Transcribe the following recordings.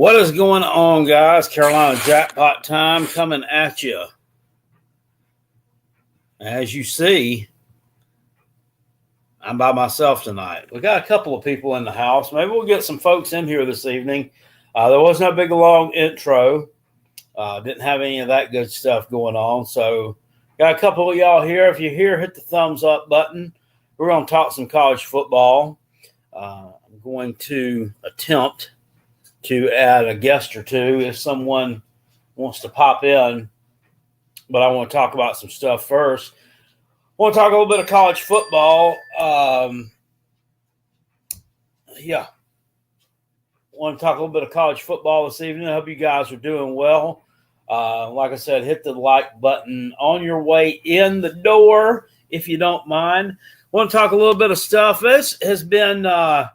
What is going on, guys? Carolina Jackpot time coming at you. As you see, I'm by myself tonight. We got a couple of people in the house. Maybe we'll get some folks in here this evening. There was no big, long intro. Didn't have any of that good stuff going on. So got a couple of y'all here. If you're here, hit the thumbs up button. We're going to talk some college football. I'm going to attempt to add a guest or two if someone wants to pop in. But I want to talk about some stuff first. I want to talk a little bit of college football. I want to talk a little bit of college football this evening. I hope you guys are doing well. Like I said, hit the like button on your way in the door, if you don't mind. I want to talk a little bit of stuff. This has been kind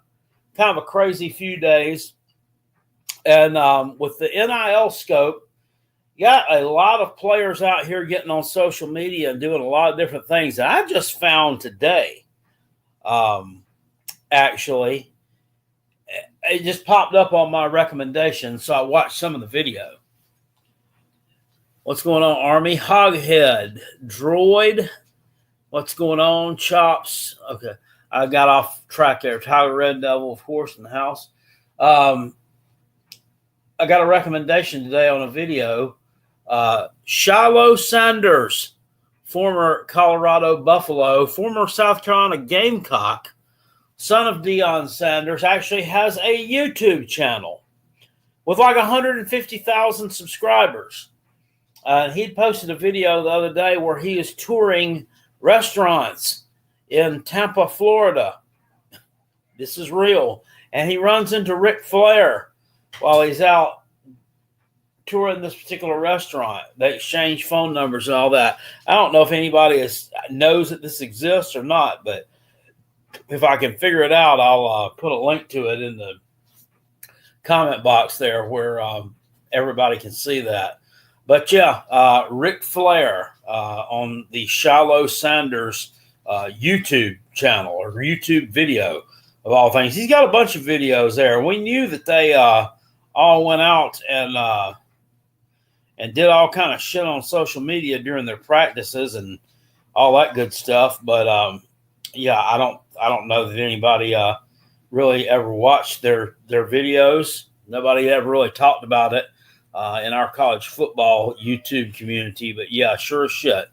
of a crazy few days. And with the NIL scope, you got a lot of players out here getting on social media and doing a lot of different things. And I just found today, actually, it just popped up on my recommendation, so I watched some of the video. What's going on, Army? Hoghead, Droid, what's going on? Chops. Okay, I got off track there. Tiger Red Devil, of course, in the house. I got a recommendation today on a video. Shiloh Sanders, former Colorado Buffalo, former South Carolina Gamecock, son of Deion Sanders, actually has a YouTube channel with like 150,000 subscribers. He posted a video the other day where he is touring restaurants in Tampa, Florida. This is real. And he runs into Ric Flair while he's out touring this particular restaurant. They exchange phone numbers and all that. I don't know if anybody knows that this exists or not, but if I can figure it out, I'll put a link to it in the comment box there where everybody can see that. But yeah, Ric Flair on the Shiloh Sanders YouTube channel or YouTube video of all things. He's got a bunch of videos there. We knew that they all went out and did all kind of shit on social media during their practices and all that good stuff. But yeah, I don't know that anybody really ever watched their videos. Nobody ever really talked about it in our college football YouTube community. But yeah, sure as shit.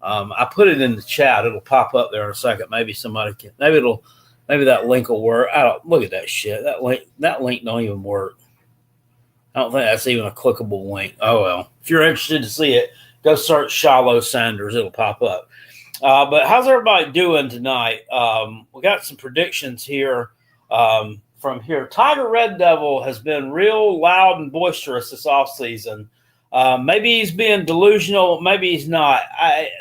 I put it in the chat. It'll pop up there in a second. Maybe somebody can. Maybe that link will work. I don't look at that shit. That link don't even work. I don't think that's even a clickable link. Oh, well. If you're interested to see it, go search Shiloh Sanders. It'll pop up. But how's everybody doing tonight? We got some predictions here from here. Tiger Red Devil has been real loud and boisterous this offseason. Maybe he's being delusional. Maybe he's not.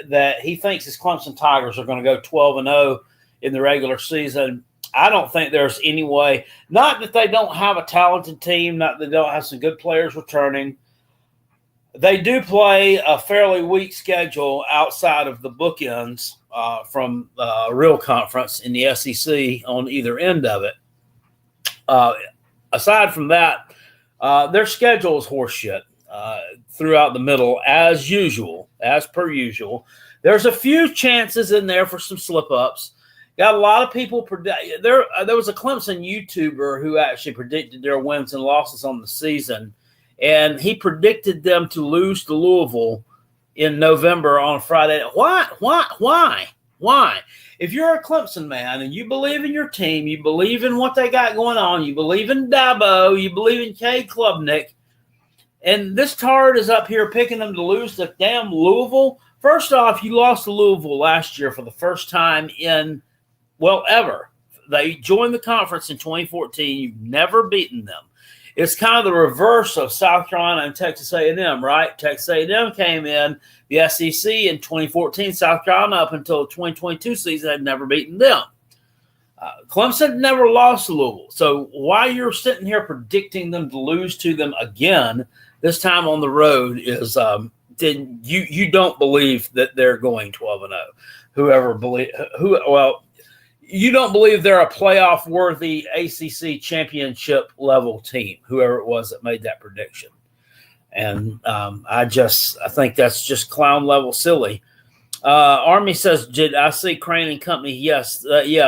That he thinks his Clemson Tigers are going to go 12-0 in the regular season. I don't think there's any way. Not that they don't have a talented team, not that they don't have some good players returning. They do play a fairly weak schedule outside of the bookends from the real conference in the SEC on either end of it. Aside from that, their schedule is horseshit throughout the middle, as usual, as per usual. There's a few chances in there for some slip-ups. Got a lot of people there was a Clemson YouTuber who actually predicted their wins and losses on the season, and he predicted them to lose to Louisville in November on a Friday. Why? If you're a Clemson man and you believe in your team, you believe in what they got going on, you believe in Dabo, you believe in Cade Klubnik, and this tard is up here picking them to lose to damn Louisville. First off, you lost to Louisville last year for the first time in ever. They joined the conference in 2014. You've never beaten them. It's kind of the reverse of South Carolina and Texas A&M, right? Texas A&M came in the SEC in 2014. South Carolina, up until the 2022 season, had never beaten them. Clemson never lost to Louisville. So why you're sitting here predicting them to lose to them again, this time on the road, is then you don't believe that they're going 12-0. you don't believe they're a playoff-worthy ACC championship level team, whoever it was that made that prediction. And I think that's just clown level silly. Army says, did I see Crane and Company? Yes.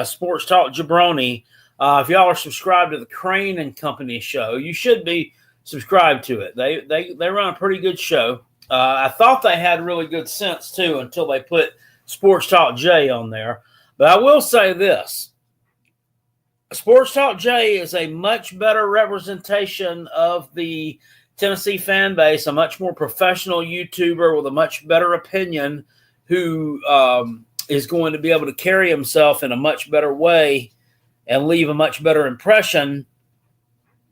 Sports Talk Jabroni. If y'all are subscribed to the Crane and Company show, you should be subscribed to it. They run a pretty good show. I thought they had really good sense too until they put Sports Talk J on there. But I will say this. Sports Talk J is a much better representation of the Tennessee fan base, a much more professional YouTuber with a much better opinion who is going to be able to carry himself in a much better way and leave a much better impression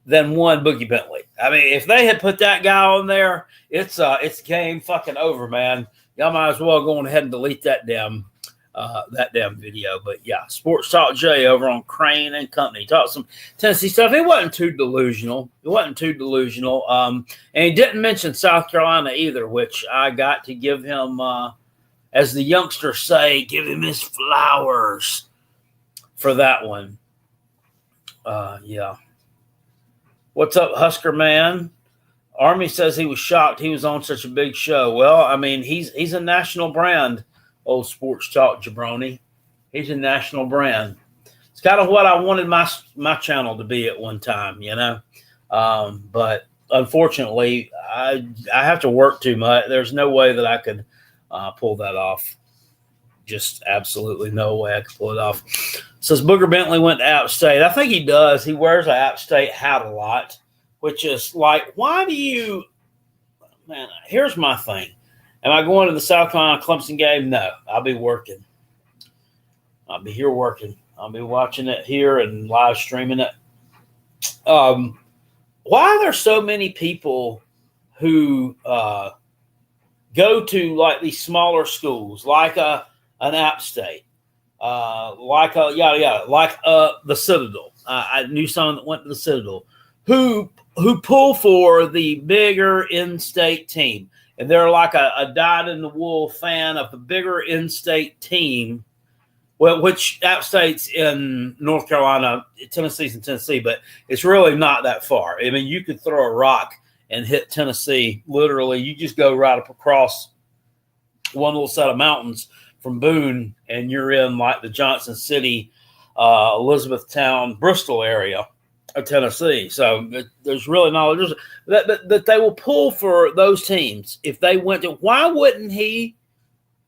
than one Boogie Bentley. I mean, if they had put that guy on there, it's game fucking over, man. Y'all might as well go on ahead and delete that damn video. But yeah, Sports Talk J over on Crane and Company. Talked some Tennessee stuff. It wasn't too delusional. And he didn't mention South Carolina either, which I got to give him, as the youngsters say, give him his flowers for that one. Yeah. What's up, Husker Man? Army says he was shocked he was on such a big show. Well, I mean, he's a national brand, old Sports Talk Jabroni. He's a national brand. It's kind of what I wanted my channel to be at one time, you know. But unfortunately, I have to work too much. There's no way that I could pull that off. Just absolutely no way I could pull it off. Says Booger Bentley went to App State. I think he does. He wears an App State hat a lot, which is like, why do you – man, here's my thing. Am I going to the South Carolina Clemson game? No, I'll be working. I'll be here working. I'll be watching it here and live streaming it. Why are there so many people who go to like these smaller schools, like an App State, like the Citadel? I knew someone that went to the Citadel who pull for the bigger in-state team. And they're like a dyed-in-the-wool fan of the bigger in-state team, well, which App State's in North Carolina, Tennessee's in Tennessee, but it's really not that far. I mean, you could throw a rock and hit Tennessee. Literally, you just go right up across one little set of mountains from Boone, and you're in like the Johnson City, Elizabethtown, Bristol area of Tennessee. So there's really knowledge that they will pull for those teams if they went to. Why wouldn't he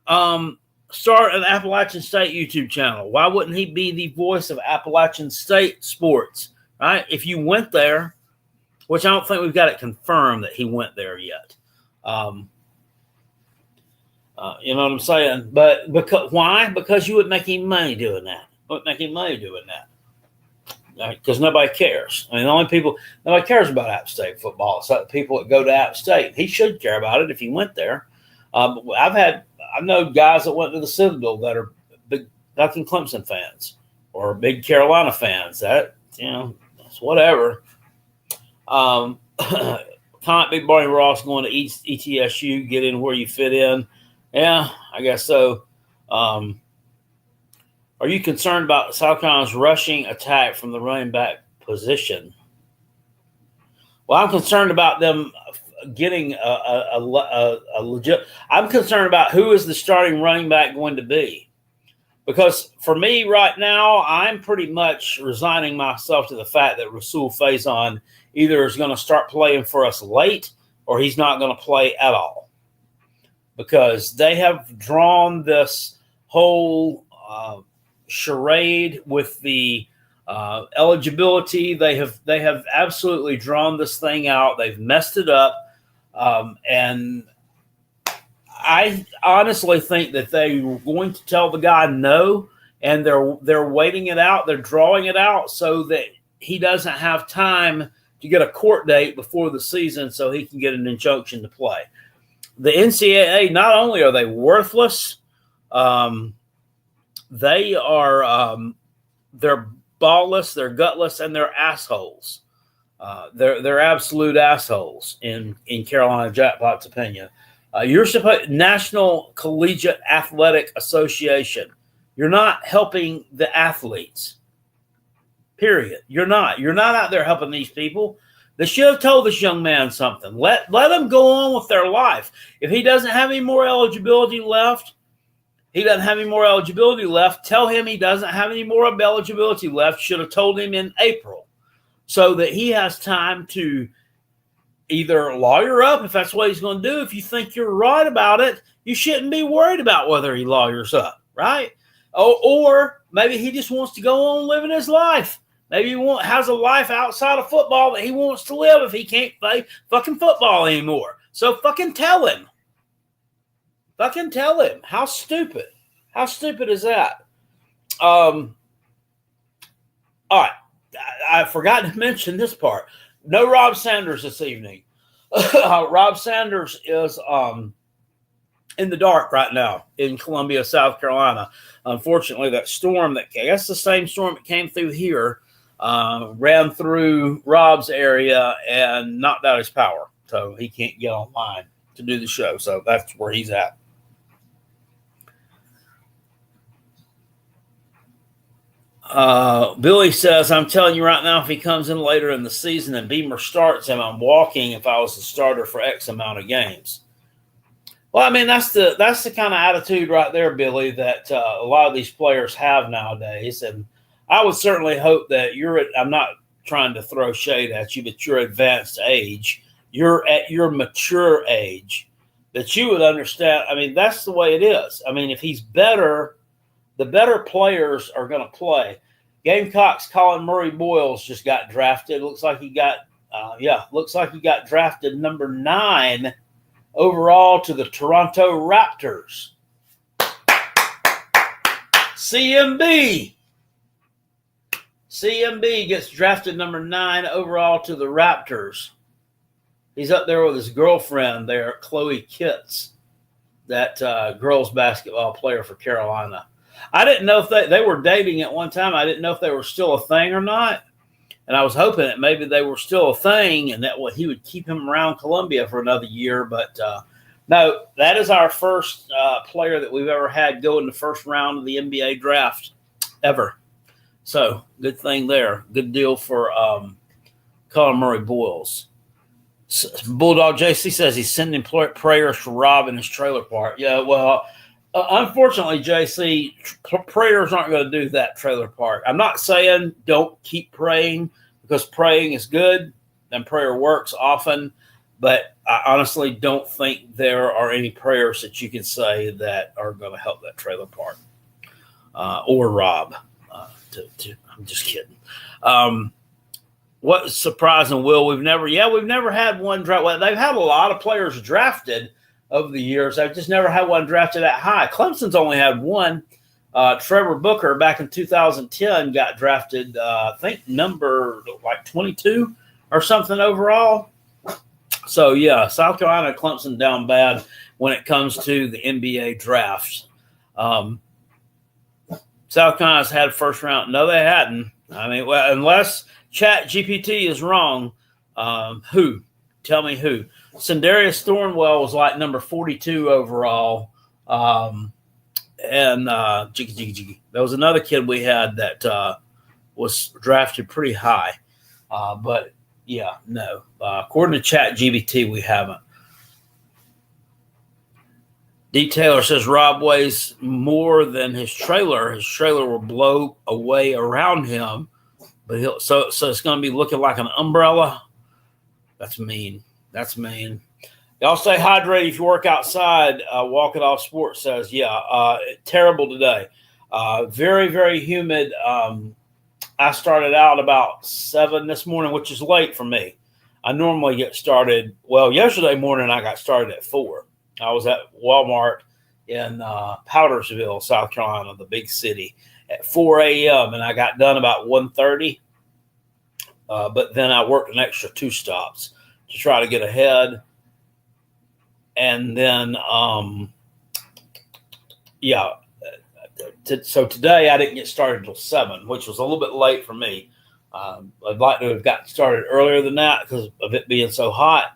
start an Appalachian State YouTube channel? Why wouldn't he be the voice of Appalachian State sports? Right? If you went there, which I don't think we've got it confirmed that he went there yet. You know what I'm saying? But why? Because you wouldn't make any money doing that. Because nobody cares. I mean, the only people nobody cares about App State football. It's like the people that go to App State. He should care about it if he went there. I know guys that went to the Citadel that are big fucking Clemson fans or big Carolina fans. That, you know, it's whatever. Can't be Barney Ross going to ETSU, get in where you fit in. Yeah, I guess so. Are you concerned about South Carolina's rushing attack from the running back position? Well, I'm concerned about them getting a legit. I'm concerned about who is the starting running back going to be. Because for me right now, I'm pretty much resigning myself to the fact that Rasul Faison either is going to start playing for us late or he's not going to play at all. Because they have drawn this whole charade with the eligibility. They have absolutely drawn this thing out. They've messed it up. And I honestly think that they were going to tell the guy no, and they're waiting it out. They're drawing it out so that he doesn't have time to get a court date before the season so he can get an injunction to play. The NCAA, not only are they worthless, they are they're ballless, they're gutless, and they're assholes. They're absolute assholes in Carolina Jackpot's opinion. You're supposed National Collegiate Athletic Association. You're not helping the athletes. Period. You're not. You're not out there helping these people. They should have told this young man something. Let them go on with their life. If he doesn't have any more eligibility left, tell him he doesn't have any more eligibility left. Should have told him in April so that he has time to either lawyer up if that's what he's going to do. If you think you're right about it, you shouldn't be worried about whether he lawyers up, right? Or maybe he just wants to go on living his life. Maybe he has a life outside of football that he wants to live if he can't play fucking football anymore. So fucking tell him. Fucking tell him. How stupid. How stupid is that? All right. I forgot to mention this part. No Rob Sanders this evening. Rob Sanders is in the dark right now in Columbia, South Carolina. Unfortunately, that storm I guess the same storm that came through here, ran through Rob's area and knocked out his power. So he can't get online to do the show. So that's where he's at. Billy says, I'm telling you right now, if he comes in later in the season and Beamer starts him, I'm walking if I was the starter for X amount of games. Well, I mean, that's the kind of attitude right there, Billy, that a lot of these players have nowadays. And I would certainly hope that I'm not trying to throw shade at you, but your advanced age, you're at your mature age, that you would understand. I mean, that's the way it is. I mean, if he's better, the better players are going to play. Gamecocks Colin Murray Boyles just got drafted. Looks like he got drafted number 9 overall to the Toronto Raptors. CMB gets drafted number 9 overall to the Raptors. He's up there with his girlfriend there, Chloe Kitts, that girls basketball player for Carolina. I didn't know if they were dating at one time. I didn't know if they were still a thing or not. And I was hoping that maybe they were still a thing and that he would keep him around Columbia for another year. But no, that is our first player that we've ever had go in the first round of the NBA draft ever. So good thing there. Good deal for Colin Murray Boyles. Bulldog JC says he's sending prayers for Rob in his trailer park. Yeah, well, unfortunately, JC, prayers aren't going to do that trailer park. I'm not saying don't keep praying because praying is good and prayer works often, but I honestly don't think there are any prayers that you can say that are going to help that trailer park or Rob. I'm just kidding. What's surprising, Will? We've never had one draft. Well, they've had a lot of players drafted over the years. I've just never had one drafted that high. Clemson's only had one. Trevor Booker back in 2010 got drafted, I think number 22 or something overall. So, yeah, South Carolina and Clemson down bad when it comes to the NBA drafts. South Carolina's had first round. No, they hadn't. I mean, well, unless Chat GPT is wrong, who? Tell me who. Sindarius Thornwell was like number 42 overall. And there was another kid we had that was drafted pretty high. But, yeah, no. According to Chat GPT, we haven't. Detailer says Rob weighs more than his trailer. His trailer will blow away around him. But so it's going to be looking like an umbrella. That's mean. That's mean. Y'all stay hydrated if you work outside. Walk It Off Sports says, terrible today. Very, very humid. I started out about 7 this morning, which is late for me. I normally get started. Well, yesterday morning I got started at 4. I was at Walmart in Powdersville, South Carolina, the big city, at 4 a.m. and I got done about 1:30. But then I worked an extra 2 stops to try to get ahead. And then, so today I didn't get started until 7, which was a little bit late for me. I'd like to have gotten started earlier than that because of it being so hot.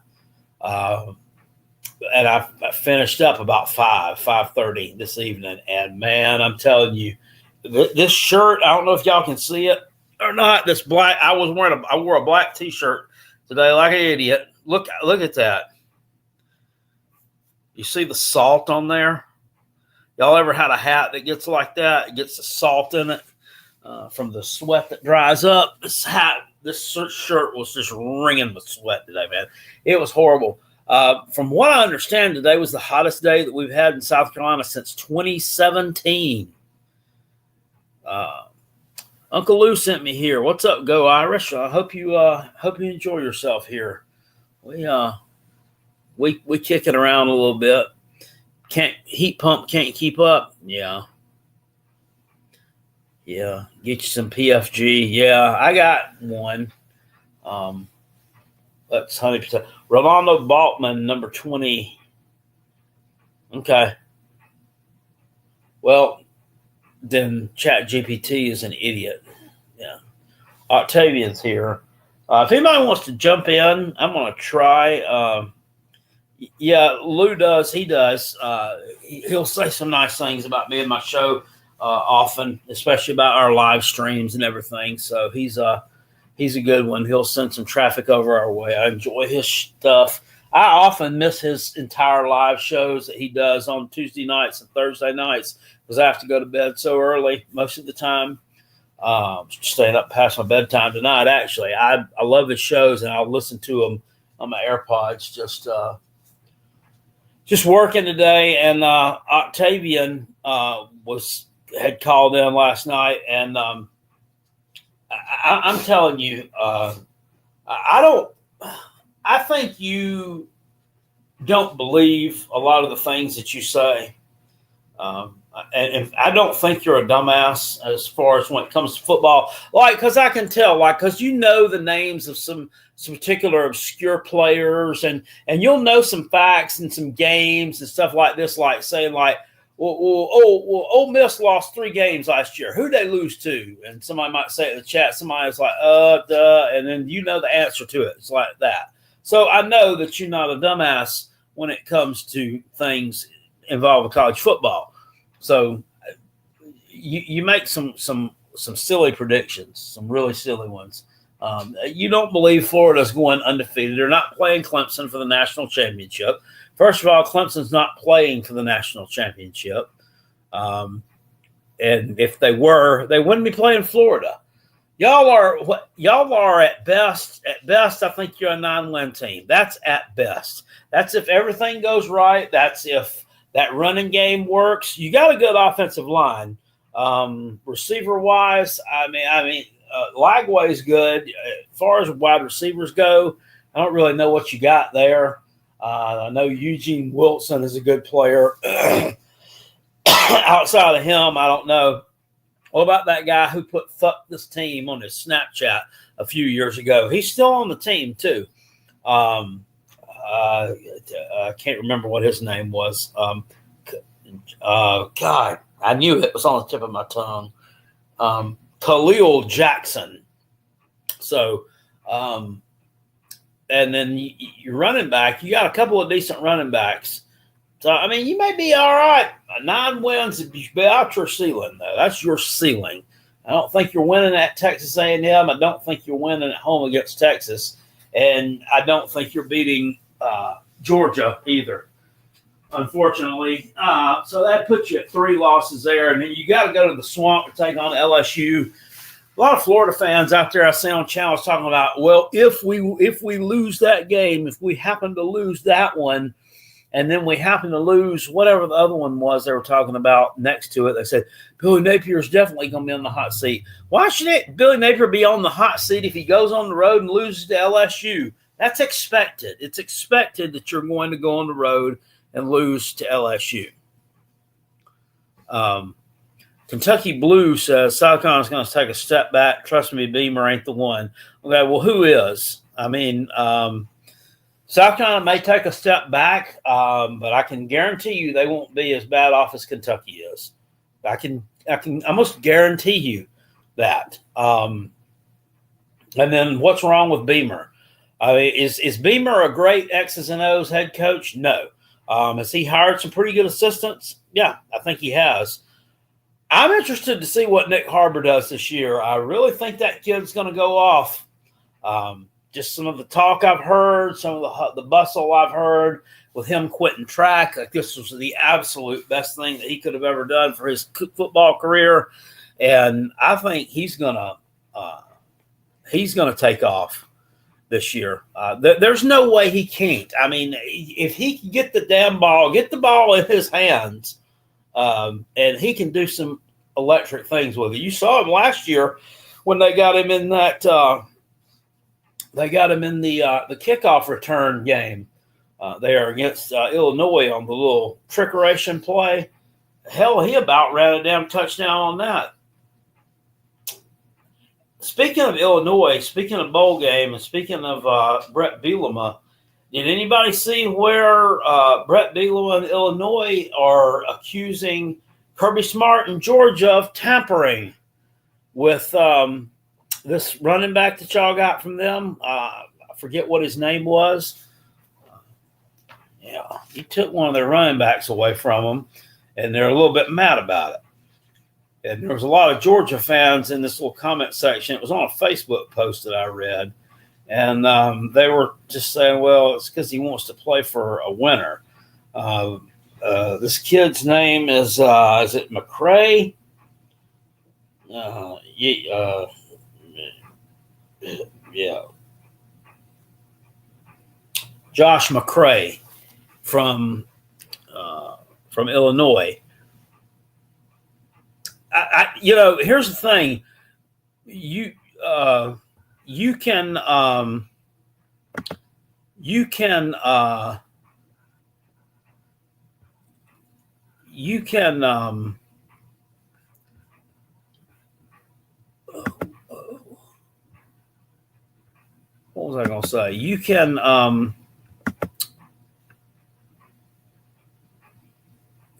And I finished up about 5:30 this evening. And, man, I'm telling you, This shirt, I don't know if y'all can see it or not. This black, I wore a black T-shirt today like an idiot. Look at that. You see the salt on there? Y'all ever had a hat that gets like that? It gets the salt in it from the sweat that dries up. This shirt was just ringing with sweat today, man. It was horrible. From what I understand, today was the hottest day that we've had in South Carolina since 2017. Uncle Lou sent me here. What's up, Go Irish? I hope you enjoy yourself here. We kick it around a little bit. Heat pump can't keep up. Yeah. Get you some PFG. Yeah, I got one. That's 100%. Rolando Baltman, number 20. Okay. Well, then ChatGPT is an idiot. Yeah. Octavian's here. If anybody wants to jump in, I'm going to try. Lou does. He does. He'll say some nice things about me and my show often, especially about our live streams and everything. So he's a good one. He'll send some traffic over our way. I enjoy his stuff. I often miss his entire live shows that he does on Tuesday nights and Thursday nights because I have to go to bed so early most of the time. Staying up past my bedtime tonight, actually. I love his shows, and I'll listen to them on my AirPods just working today. And Octavian had called in last night, and I'm telling you, I think you don't believe a lot of the things that you say. And I don't think you're a dumbass as far as when it comes to football. Because I can tell, because you know the names of some particular obscure players, and you'll know some facts and some games and stuff like this, like saying Ole Miss lost 3 games last year. Who'd they lose to? And somebody might say it in the chat. Somebody's like, duh. And then you know the answer to it. It's like that. So I know that you're not a dumbass when it comes to things involving college football. So you make some silly predictions, some really silly ones. You don't believe Florida's going undefeated. They're not playing Clemson for the national championship. First of all, Clemson's not playing for the national championship. And if they were, they wouldn't be playing Florida. Y'all are at best. At best, I think you're a 9-win team. That's at best. That's if everything goes right. That's if that running game works. You got a good offensive line. Receiver wise, Lagway's good. As far as wide receivers go, I don't really know what you got there. I know Eugene Wilson is a good player. Outside of him, I don't know. What about that guy who put "fuck this team" on his Snapchat a few years ago? He's still on the team too. I can't remember what his name was. God, I knew it was on the tip of my tongue. Khalil Jackson. So, and then your running back, you got a couple of decent running backs. So, you may be all right. 9 wins is about your ceiling, though. That's your ceiling. I don't think you're winning at Texas A&M. I don't think you're winning at home against Texas. And I don't think you're beating Georgia either, unfortunately. So that puts you at 3 losses there. And then you got to go to the Swamp to take on LSU. A lot of Florida fans out there I see on channels talking about, well, if we lose that game, if we happen to lose that one, and then we happen to lose whatever the other one was they were talking about next to it, they said, Billy Napier is definitely going to be on the hot seat. Why should Billy Napier be on the hot seat if he goes on the road and loses to LSU? That's expected. It's expected that you're going to go on the road and lose to LSU. Kentucky Blue says South Carolina's going to take a step back. Trust me, Beamer ain't the one. Okay, well, who is? South Carolina may take a step back, but I can guarantee you they won't be as bad off as Kentucky is. I can almost guarantee you that. And then what's wrong with Beamer? Is Beamer a great X's and O's head coach? No. Has he hired some pretty good assistants? Yeah, I think he has. I'm interested to see what Nick Harbor does this year. I really think that kid's going to go off. Just some of the talk I've heard, some of the bustle I've heard with him quitting track. Like this was the absolute best thing that he could have ever done for his football career, and I think he's gonna take off this year. There's no way he can't. I mean, if he can get the ball in his hands, and he can do some electric things with it. You saw him last year when they got him in that. They got him in the kickoff return game there against Illinois on the little trickeration play. Hell, he about ran a damn touchdown on that. Speaking of Illinois, speaking of bowl game, and speaking of Brett Bielema, did anybody see where Brett Bielema and Illinois are accusing Kirby Smart in Georgia of tampering with this running back that y'all got from them? I forget what his name was. Yeah, he took one of their running backs away from them, and they're a little bit mad about it. And there was a lot of Georgia fans in this little comment section. It was on a Facebook post that I read. And they were just saying, well, it's because he wants to play for a winner. This kid's name is it McCray? Yeah. Josh McCray from Illinois. Here's the thing. You can what was I going to say? You can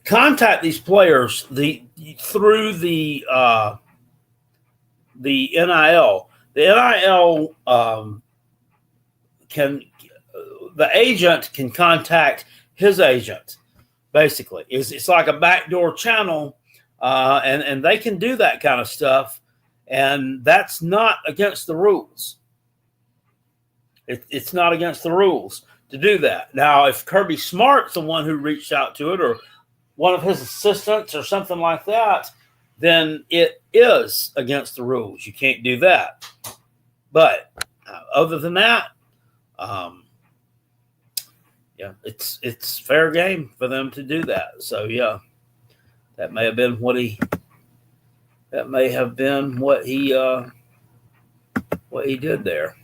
contact these players through the NIL. The NIL the agent can contact his agent. Basically, it's like a backdoor channel, and they can do that kind of stuff, and that's not against the rules. It's not against the rules to do that. Now, if Kirby Smart's the one who reached out to it, or one of his assistants or something like that, then it is against the rules. You can't do that. But other than that, it's fair game for them to do that. So yeah, that may have been what he did there.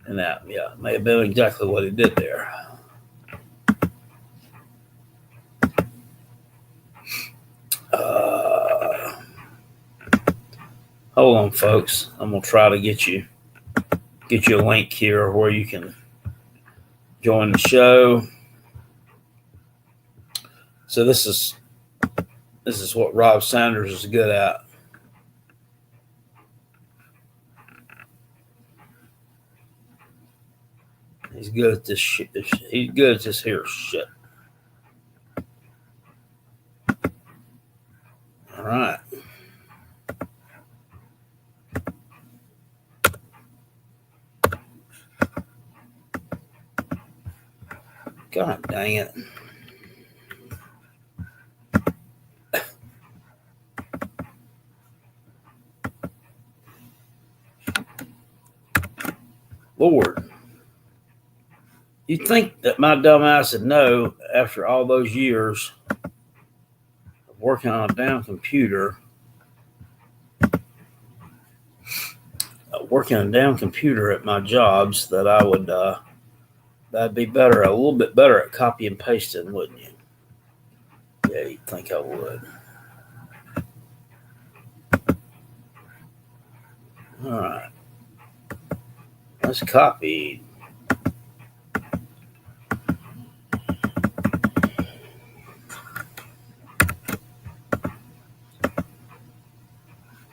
And that, may have been exactly what he did there. Hold on, folks. I'm gonna try to get you a link here where you can join the show. So this is what Rob Sanders is good at. He's good at this shit. He's good at this here shit. All right. God dang it. Lord. You'd think that my dumb ass would know after all those years of working on a damn computer, at my jobs, that I would that'd be better, a little bit better at copy and pasting, wouldn't you? Yeah, you'd think I would. All right. Let's copy.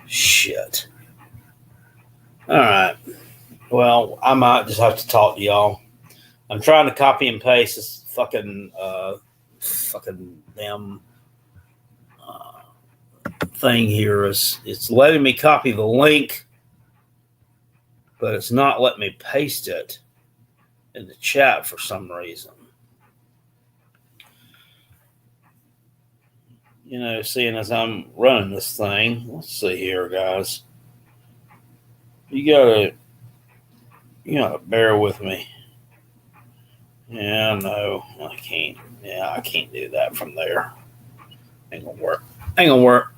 Shit. All right. Well, I might just have to talk to y'all. I'm trying to copy and paste this fucking damn thing here is it's letting me copy the link, but it's not letting me paste it in the chat for some reason. You know, seeing as I'm running this thing, let's see here, guys. You gotta bear with me. Yeah, no, I can't. Yeah, I can't do that from there. Ain't gonna work. Ain't gonna work.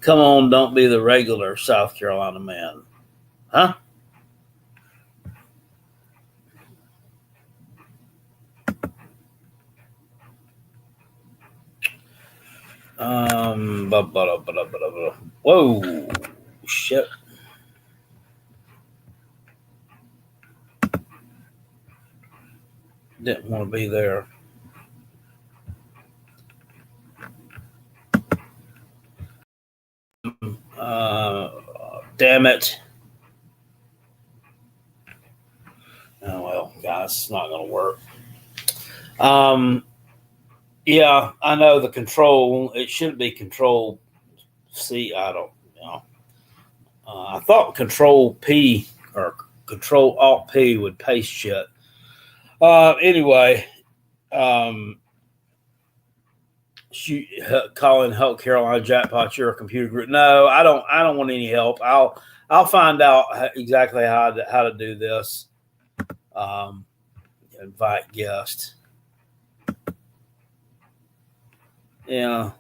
Come on, don't be the regular South Carolina man. Huh? Whoa, shit. Didn't want to be there. Damn it. Oh, well, guys, it's not going to work. Yeah, I know the control. It should be control C. I don't know. I thought control P or control alt P would paste shit. Anyway, Colin, help Carolina Jackpot. You're a computer group. No, I don't want any help. I'll find out exactly how to do this. Invite guest. Yeah.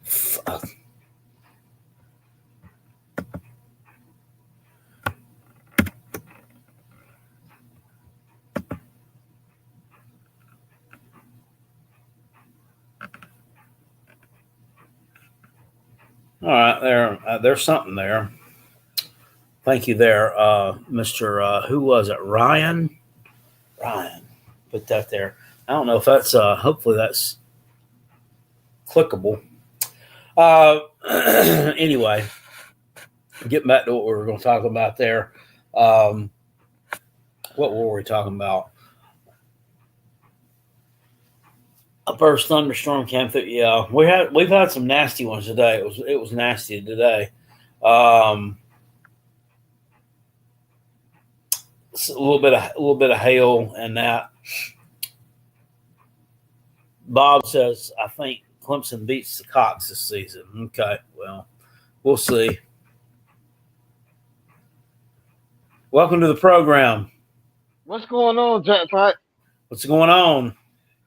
Fuck. All right, there's something there. Thank you there, Mr. Who was it? Ryan. Put that there. I don't know if that's hopefully that's clickable. Anyway, getting back to what we were going to talk about there. What were we talking about? A first thunderstorm came through. Yeah, we've had some nasty ones today. It was nasty today. A little bit of hail and that. Bob says, I think Clemson beats the Cox this season. Okay, well, we'll see. Welcome to the program. What's going on, Jackpot? What's going on?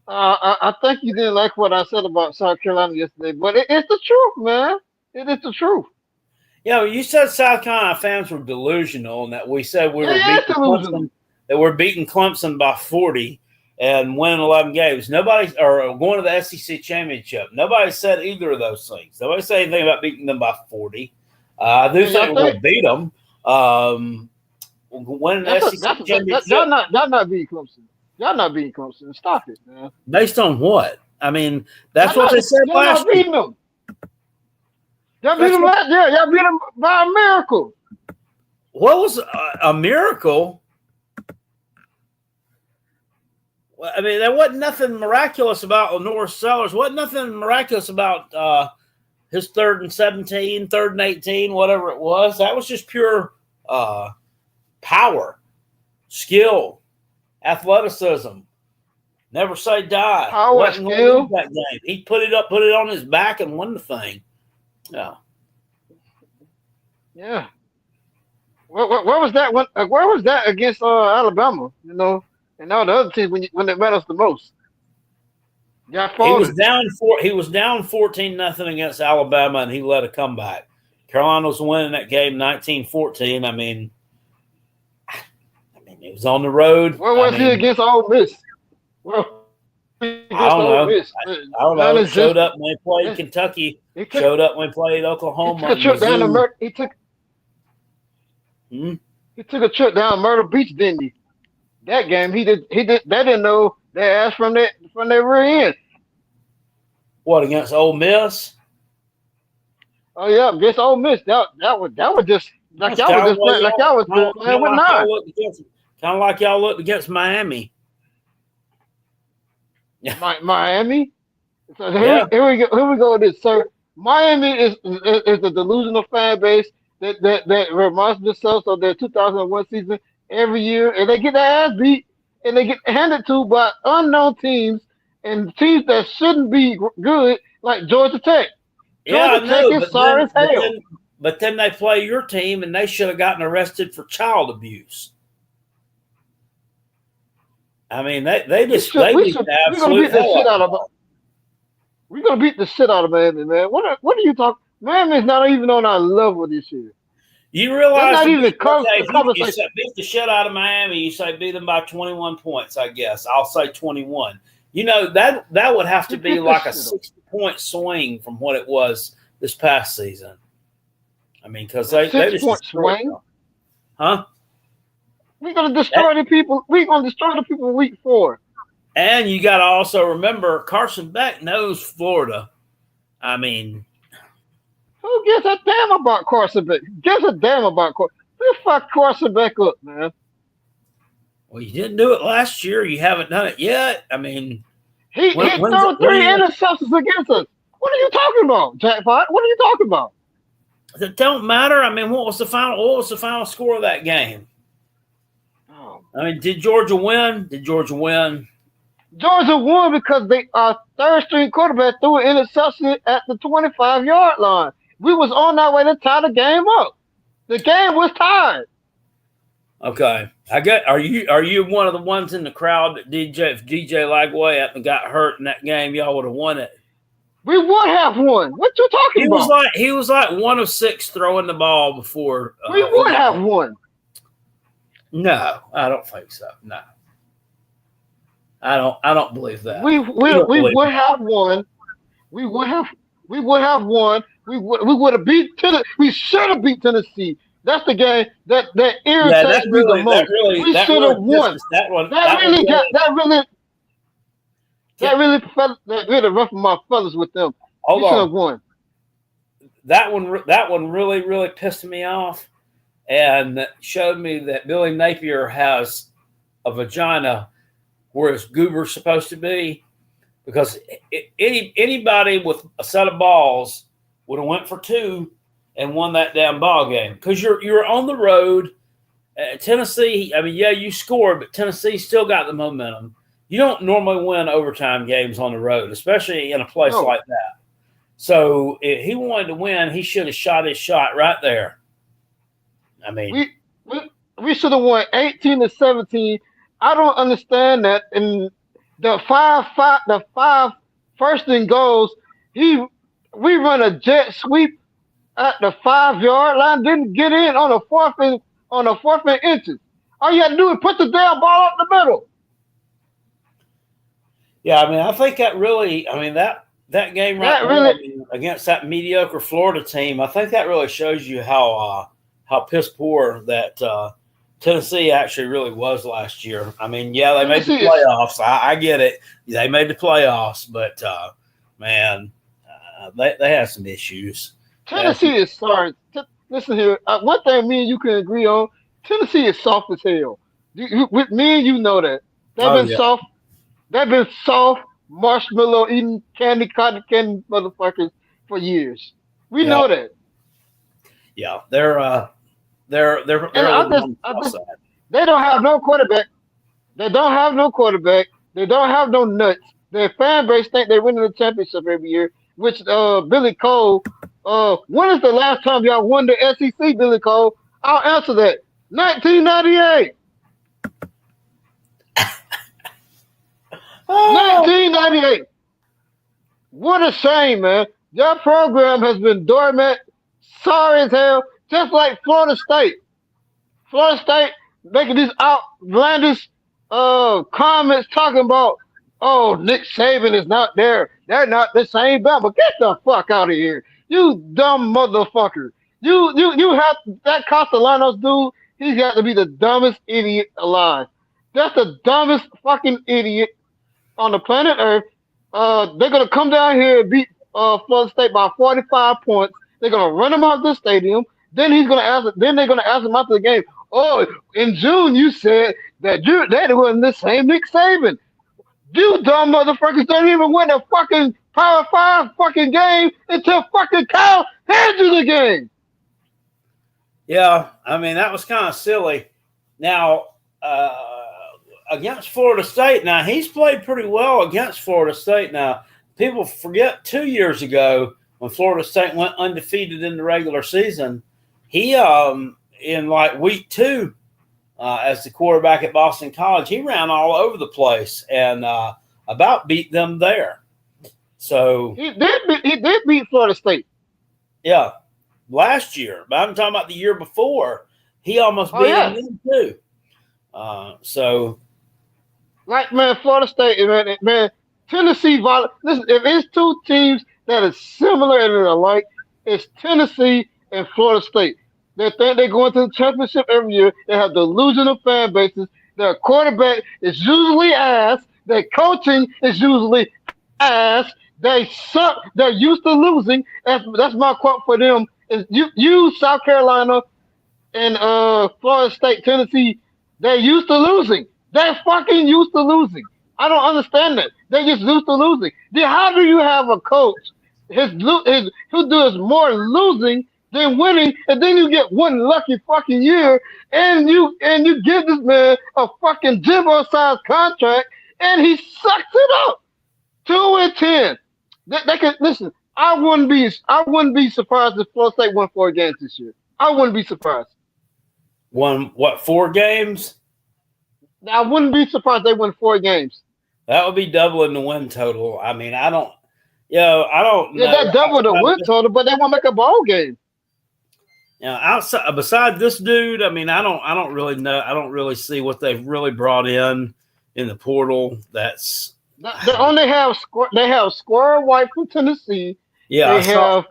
I think you didn't like what I said about South Carolina yesterday, but it's the truth, man. It is the truth. Yeah, you said South Carolina fans were delusional, and that we said we were beating Clemson, that we're beating Clemson by 40 and winning 11 games. Nobody, or going to the SEC championship. Nobody said either of those things. Nobody said anything about beating them by 40. I do think we're going to beat them. Winning the SEC championship. Y'all not beating Clemson. Y'all not beating Clemson. Stop it, man. Based on what? I mean, that's what they said last year. Beating them. Y'all beat them last year. Y'all beat them by a miracle. What was a miracle? Well, I mean, there wasn't nothing miraculous about Norris Sellers. Wasn't nothing miraculous about his 3rd and 17, 3rd and 18, whatever it was. That was just pure power, skill, athleticism. Never say die. Power, skill. That game. He put it on his back and won the thing. Yeah. Yeah. Where was that? Where was that against Alabama? You know, and all the other teams when it matters the most. He was down 14-0 against Alabama, and he led a comeback. Carolina was winning that game 19-14. I mean, it was on the road. Where was he against Ole Miss? Well, I don't know. He showed up when they played Kentucky. Showed up when they played Oklahoma. He took a trip down to He took a trip down Myrtle Beach, didn't he? That game, they didn't know their ass from their rear end. What, against Ole Miss? Oh yeah, against Ole Miss. That was just Like y'all was just playing, like y'all was playing with 9. Kind of like y'all looked against Miami. Miami. So Yeah. here we go. Here we go with this, sir. Miami is a delusional fan base that reminds themselves of their 2001 season every year, and they get their ass beat, and they get handed to by unknown teams and teams that shouldn't be good, like Georgia Tech. Yeah, Georgia I Tech know, is sorry as hell. but then they play your team, and they should have gotten arrested for child abuse. I mean, they beat the absolute hell out of them. We're gonna beat the shit out of Miami, man. What are you talking? Miami's not even on our level this year. You realize not even you beat the shit out of Miami. You say beat them by 21 points. I guess I'll say 21. You know that would have to be like a 60-point swing from what it was this past season. I mean, because they just 6-point swing, huh? We're gonna destroy the people. We're gonna destroy the people in week 4. And you got to also remember, Carson Beck knows Florida. I mean, who gives a damn about Carson Beck? Gives a damn about Carson? Who fuck Carson Beck up, man? Well, you didn't do it last year. You haven't done it yet. I mean, he threw 3 interceptions against us. What are you talking about, Jackpot? What are you talking about? It don't matter. I mean, what was the final score of that game? Oh. I mean, did Georgia win? Georgia won because our third-string quarterback threw an interception at the 25-yard line. We was on our way to tie the game up. The game was tied. Okay, Are you one of the ones in the crowd that if DJ Lagway and got hurt in that game, y'all would have won it? We would have won. What you talking about? He was like 1 of 6 throwing the ball before. We would have won. No, I don't think so. No. I don't believe that. We would have won. We would have won. We would have beat Tennessee. We should have beat Tennessee. That's the game that irritates me the most. We should have won. That really ruffled my feathers with them. We should have won. That one really pissed me off, and showed me that Billy Napier has a vagina where his goober's supposed to be, because anybody with a set of balls would have went for 2 and won that damn ball game, because you're on the road. Tennessee, I mean, yeah, you scored, but Tennessee still got the momentum. You don't normally win overtime games on the road, especially in a place like that. So if he wanted to win, he should have shot his shot right there. I mean, we should have won 18-17. I don't understand that. In the five first and goals, we run a jet sweep at the 5-yard line, didn't get in on a 4th and inches. All you had to do is put the damn ball up the middle. Yeah, I mean, I think that really, I mean, that game against that mediocre Florida team, I think that really shows you how piss poor that Tennessee actually really was last year. I mean, yeah, they made the playoffs. I get it. They made the playoffs, but man, they had some issues. Tennessee is sorry. Listen here. One thing me and you can agree on: Tennessee is soft as hell. With me and you know that. They've been soft. They've been soft, marshmallow eating cotton candy motherfuckers for years. We know that. Yeah, they're they don't have no quarterback. They don't have no quarterback. They don't have no nuts. Their fan base think they're winning the championship every year. Which Billy Cole, when is the last time y'all won the SEC, Billy Cole? I'll answer that. 1998. 1998. What a shame, man. Your program has been dormant, sorry as hell, just like Florida State. Florida State making these outlandish comments talking about, oh, Nick Saban is not there. They're not the same Bama. Get the fuck out of here. You dumb motherfucker. You have that Castellanos dude, he's got to be the dumbest idiot alive. That's the dumbest fucking idiot on the planet Earth. They're gonna come down here and beat Florida State by 45 points. They're gonna run them out of the stadium. Then he's gonna ask. Then they're gonna ask him after the game. Oh, in June you said that that wasn't the same Nick Saban. You dumb motherfuckers don't even win a fucking Power 5 fucking game until fucking Kyle hands you the game. Yeah, I mean, that was kind of silly. Now, against Florida State, now he's played pretty well against Florida State. Now, people forget 2 years ago when Florida State went undefeated in the regular season, he, in like week 2, as the quarterback at Boston College, he ran all over the place and about beat them there. So he did beat Florida State. Yeah, last year. But I'm talking about the year before. He almost beat them too. So, like, man, Florida State, man, Tennessee. Listen, if it's two teams that are similar and alike, it's Tennessee and Florida State. They think they're going to the championship every year. They have delusional fan bases. Their quarterback is usually ass. Their coaching is usually ass. They suck. They're used to losing. That's my quote for them. Is you South Carolina and Florida State, Tennessee, they're used to losing. They're fucking used to losing. I don't understand that. They're just used to losing. Then how do you have a coach who does more losing than winning, and then you get one lucky fucking year, and you give this man a fucking Jimbo-sized contract, and he sucks it up. 2-10. They can listen. I wouldn't be surprised if Florida State won 4 games this year. I wouldn't be surprised. Won what, 4 games? I wouldn't be surprised they won 4 games. That would be doubling the win total. I mean, I don't know. Yeah, that double the win total, but they won't make a ball game. Outside, besides this dude, I mean, I don't really know. I don't really see what they've really brought in the portal. That's they only have Squirrel White from Tennessee. Yeah, they have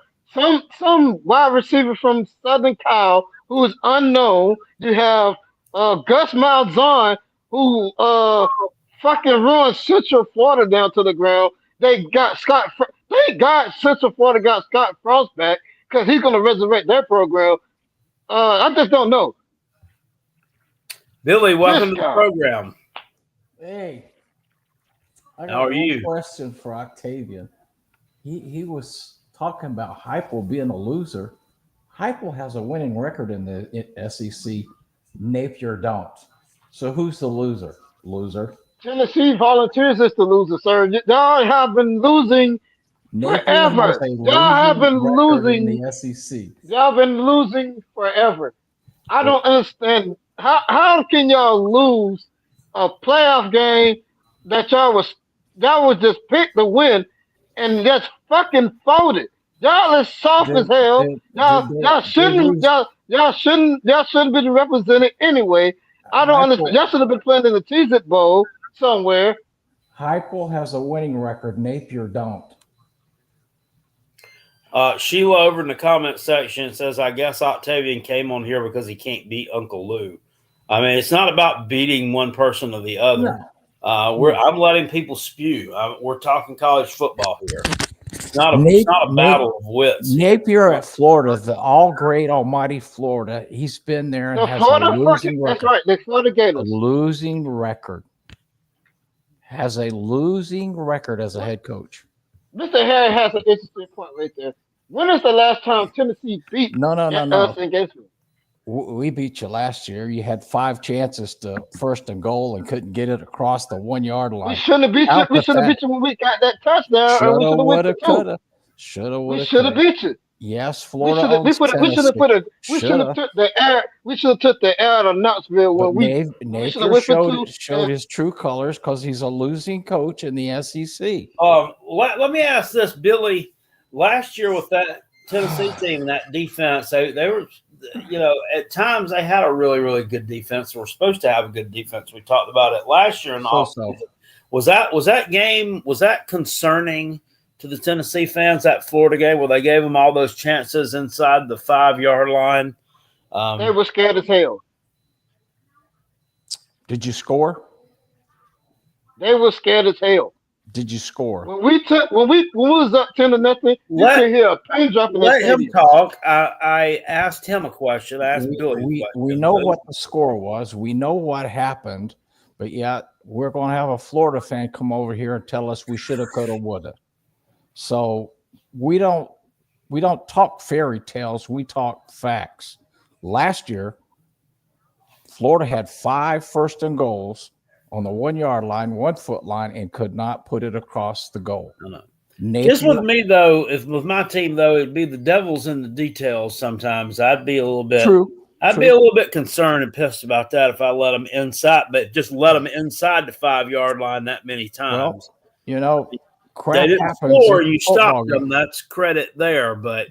some wide receiver from Southern Cal who is unknown. You have Gus Malzahn who fucking ruined Central Florida down to the ground. Thank God Central Florida got Scott Frost back because he's going to resurrect their program. I just don't know. Billy, welcome to the program. Hey. How are you? Question for Octavian. He was talking about Heupel being a loser. Heupel has a winning record in the SEC. Napier don't. So who's the loser? Tennessee Volunteers is the loser, sir. Y'all have been losing forever. Y'all have been losing in the SEC. Y'all been losing forever. I don't understand. How can y'all lose a playoff game that y'all was just picked to win and just fucking folded? Y'all is soft as hell. Y'all shouldn't be represented anyway. I don't understand. Y'all should have been playing in the Cheez-It Bowl somewhere. Heupel has a winning record. Napier don't. Sheila over in the comment section says, I guess Octavian came on here because he can't beat Uncle Lou. I mean, it's not about beating one person or the other. No. I'm letting people spew. We're talking college football here. It's not a battle of wits. Napier at Florida, the all great almighty Florida. He's been there and has a losing record. That's right. The Florida Gators. A losing record. Has a losing record as a head coach. Mr. Harry has an interesting point right there. When is the last time Tennessee beat us in Gainesville? We beat you last year. You had 5 chances to first and goal and couldn't get it across the 1 yard line. We shouldn't have beat you. We should have beat you when we got that touchdown. Shoulda, woulda, coulda. Shoulda, woulda, we should have beat you. Yes, Florida. We should have took the air out of Knoxville when Napier showed his true colors because he's a losing coach in the SEC. Let me ask this, Billy. Last year with that Tennessee team, that defense, they were, at times they had a really, really good defense. They were supposed to have a good defense. We talked about it last year in the offseason. Was that game concerning to the Tennessee fans, that Florida game where they gave them all those chances inside the 5-yard line? They were scared as hell. Did you score? They were scared as hell. Did you score? When we was up 10-0, you Let could hear a pin drop in the let him stadium. talk. I asked him a question. I asked We, Billy a we, question. we know what the score was. We know what happened, but yet we're going to have a Florida fan come over here and tell us we should have, could have, would have. So we don't talk fairy tales. We talk facts. Last year, Florida had 5 first and goals on the 1 yard line, 1 foot line, and could not put it across the goal. Just with me though, if with my team though, it'd be the devil's in the details. Sometimes I'd be a little bit. I'd be a little bit concerned and pissed about that if I let them inside, but just let them inside the 5 yard line that many times. Well, crap they didn't happens. score, you stopped them. That's credit there, but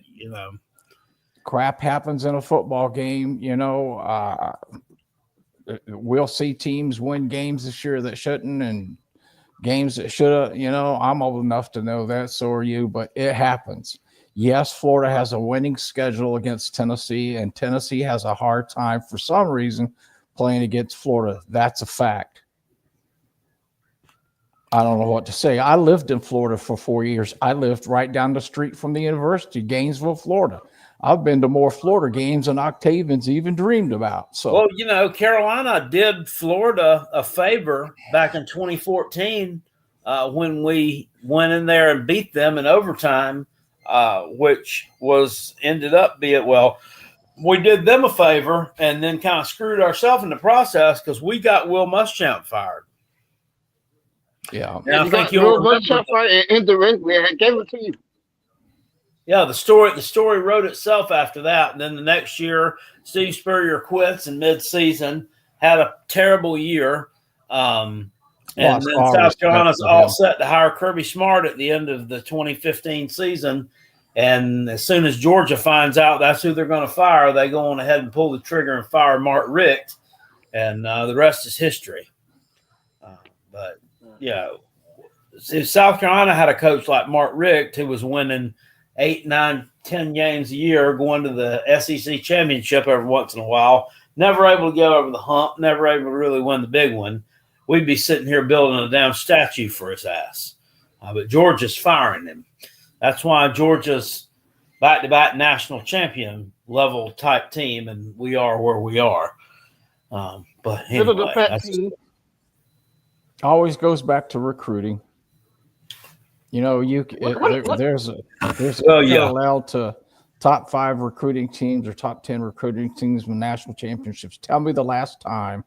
crap happens in a football game. We'll see teams win games this year that shouldn't, and games that should have. I'm old enough to know that. So are you, but it happens. Yes, Florida has a winning schedule against Tennessee, and Tennessee has a hard time for some reason playing against Florida. That's a fact. I don't know what to say. I lived in Florida for 4 years. I lived right down the street from the university, Gainesville, Florida. I've been to more Florida games than Octavians even dreamed about. So, well, Carolina did Florida a favor back in 2014 when we went in there and beat them in overtime, which ended up being, we did them a favor and then kind of screwed ourselves in the process because we got Will Muschamp fired. Yeah. And I think you'll Muschamp fired indirectly. I gave it to you. Yeah, the story wrote itself after that. And then the next year, Steve Spurrier quits in mid-season, had a terrible year. And then South Carolina's all set to hire Kirby Smart at the end of the 2015 season. And as soon as Georgia finds out that's who they're going to fire, they go on ahead and pull the trigger and fire Mark Richt. And the rest is history. South Carolina had a coach like Mark Richt who was winning 8, 9, 10 games a year, going to the SEC championship every once in a while, never able to get over the hump, never able to really win the big one. We'd be sitting here building a damn statue for his ass. But Georgia's firing him. That's why Georgia's back-to-back national champion level type team, and we are where we are. But anyway, always goes back to recruiting. There's a parallel to top 5 recruiting teams or top 10 recruiting teams with national championships. Tell me the last time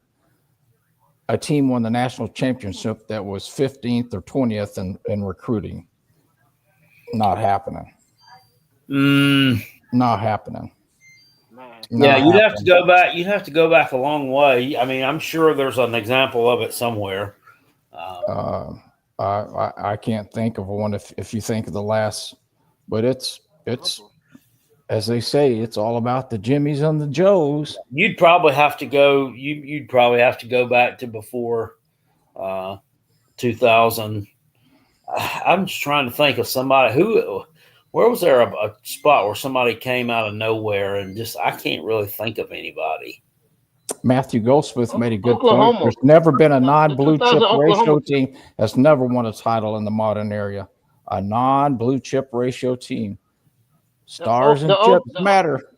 a team won the national championship that was 15th or 20th in recruiting. Not happening. Not happening. You'd have to go back. You'd have to go back a long way. I mean, I'm sure there's an example of it somewhere. I can't think of one if you think of the last, but it's as they say, it's all about the Jimmies and the Joes. You'd probably have to go. You'd probably have to go back to before 2000. I'm just trying to think of somebody where was there a spot where somebody came out of nowhere and just I can't really think of anybody. Matthew Goldsmith made a good point. There's never been a non-blue chip ratio team that's never won a title in the modern era. A non-blue chip ratio team. Stars and chips matter.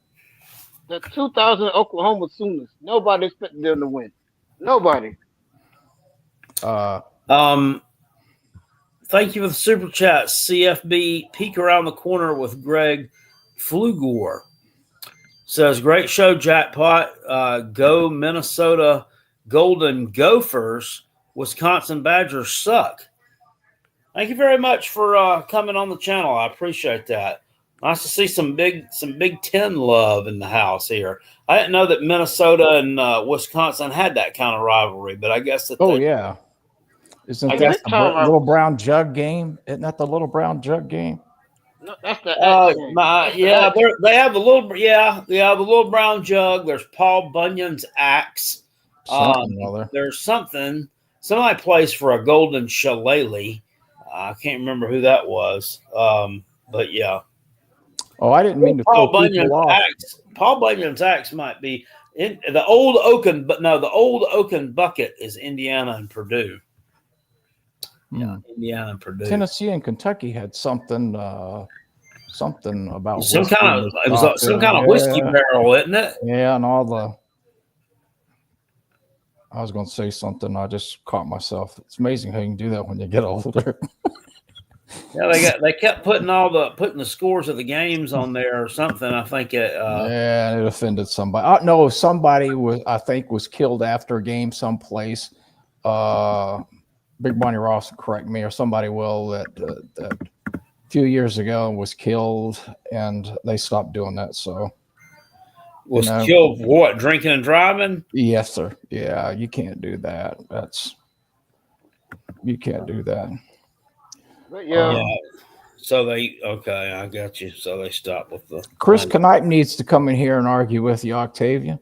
The 2000 Oklahoma Sooners. Nobody expected them to win. Nobody. Thank you for the super chat. CFB peek around the corner with Greg Flugor. Says, great show, Jackpot. Go Minnesota Golden Gophers. Wisconsin Badgers suck. Thank you very much for coming on the channel. I appreciate that. Nice to see some Big Ten love in the house here. I didn't know that Minnesota and Wisconsin had that kind of rivalry, but I guess that. Yeah. Isn't that the little brown jug game? Isn't that the little brown jug game? No, that's the they have the little brown jug. There's Paul Bunyan's axe. There's somebody plays for a golden shillelagh. I can't remember who that was. But yeah. Oh, I didn't mean to Paul Bunyan's axe. Paul Bunyan's axe might be in the old oaken, but no, the old oaken bucket is Indiana and Purdue. Yeah, Indiana and Purdue. Tennessee and Kentucky had something about some whiskey kind of was it was some kind of whiskey barrel, isn't it? Yeah, and all the. I was going to say something. I just caught myself. It's amazing how you can do that when you get older. Yeah, they kept putting the scores of the games on there or something. I think it. Yeah, it offended somebody. No, somebody was killed after a game someplace. Big Bonnie Ross, correct me, or somebody will that a few years ago was killed, and they stopped doing that. So was killed for what? Drinking and driving? Yes, sir. Yeah, you can't do that. You can't do that. But yeah. So I got you. So they stopped with the. Chris Knipe needs to come in here and argue with you, Octavian.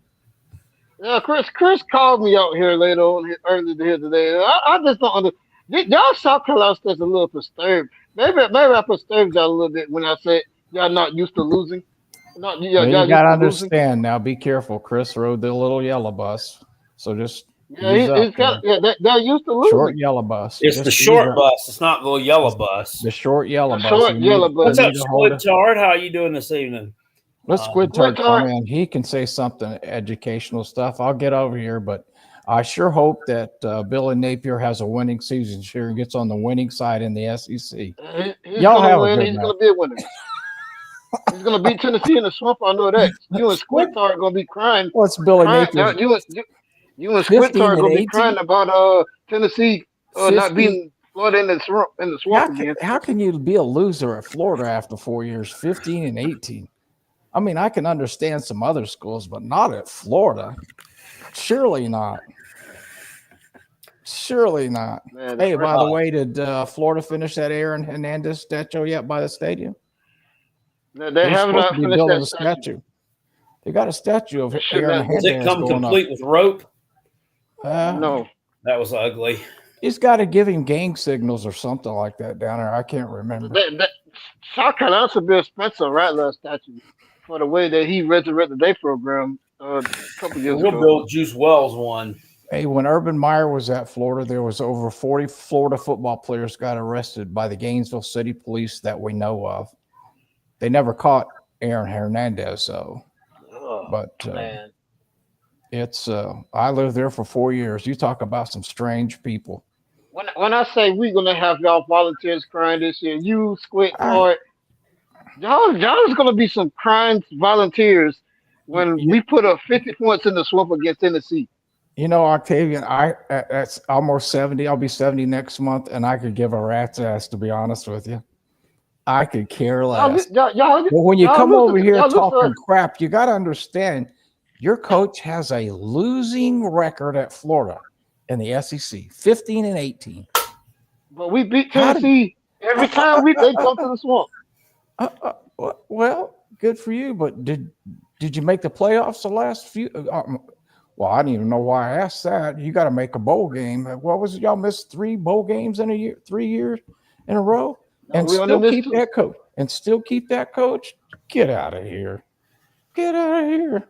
Yeah, Chris called me out here later on earlier here today. I just don't understand. Y'all South Carolina State's a little disturbed. Maybe I disturbed y'all a little bit when I said y'all not used to losing. You got to understand now. Be careful. Chris rode the little yellow bus, so just they're used to losing. Short yellow bus. It's the short bus. It's not the yellow bus. The short yellow bus. Short yellow bus. What's up, Squidtard? How are you doing this evening? Let Squidtard come in. He can say something educational stuff. I'll get over here, but I sure hope that Billy Napier has a winning season this year and gets on the winning side in the SEC. Y'all have a good He's going to be a winner. He's going to beat Tennessee in the swamp. I know that. You and Squidtard are going to be crying. What's Billy Napier? You and Squidtard are going to be crying about Tennessee not being Florida in the swamp again. How can you be a loser at Florida after 4 years, 15 and 18? I mean, I can understand some other schools, but not at Florida. Surely not. Surely not. Man, hey, by the way, did Florida finish that Aaron Hernandez statue yet by the stadium? They have not finished that statue. They got a statue of Aaron Hernandez. Does it come complete with rope? No. That was ugly. He's got to give him gang signals or something like that down there. I can't remember. South Carolina should build Spencer Rattler statue for the way that he resurrected their program a couple years ago. We'll build Juice Wells one. Hey, when Urban Meyer was at Florida, there was over 40 Florida football players got arrested by the Gainesville City Police that we know of. They never caught Aaron Hernandez, though. But it's I lived there for 4 years. You talk about some strange people. When I say we're gonna have y'all volunteers crying this year, you Squidtard, y'all is gonna be some crying volunteers when we put up 50 points in the swamp against Tennessee. You know, Octavian, that's almost 70. I'll be 70 next month, and I could give a rat's ass, to be honest with you. I could care less. But when you come over here talking crap, you got to understand your coach has a losing record at Florida in the SEC, 15 and 18. But we beat Tennessee every time they come to the swamp. Well, good for you. But did you make the playoffs the last few? Well, I didn't even know why I asked that. You got to make a bowl game. What was it? Y'all missed 3 bowl games in a year, 3 years in a row? And still keep that coach. And still keep that coach. Get out of here. Get out of here.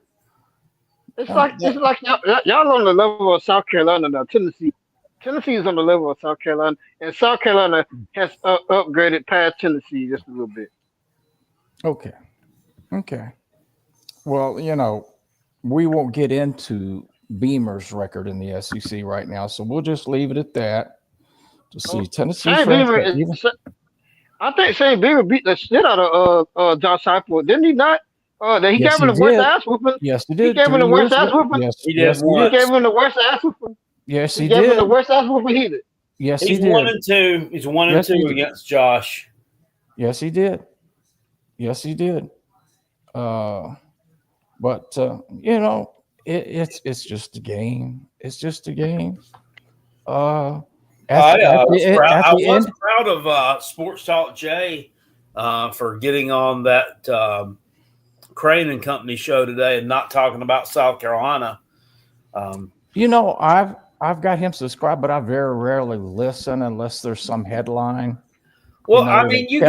It's like y'all on the level of South Carolina now. Tennessee is on the level of South Carolina, and South Carolina has upgraded past Tennessee just a little bit. Okay. Well, you know, we won't get into Beamer's record in the SEC right now, so we'll just leave it at that. To see Tennessee. I think Shane Beamer beat the shit out of Josh Heupel. Didn't he not? He gave him the worst ass whooping. Yes, he did. He gave him the worst ass whooping. Yes, he did. He gave him the worst ass whooping. Yes, he did. He gave him the worst ass whooping he did. Yes, he did. He's 1-2. He's 1-2 against Josh. Yes, he did. Yes, he did. But you know, it's just a game. It's just a game. I was proud of Sports Talk Jay for getting on that Crane and Company show today and not talking about South Carolina. You know, I've got him subscribed, but I very rarely listen unless there's some headline. Well, I mean, you've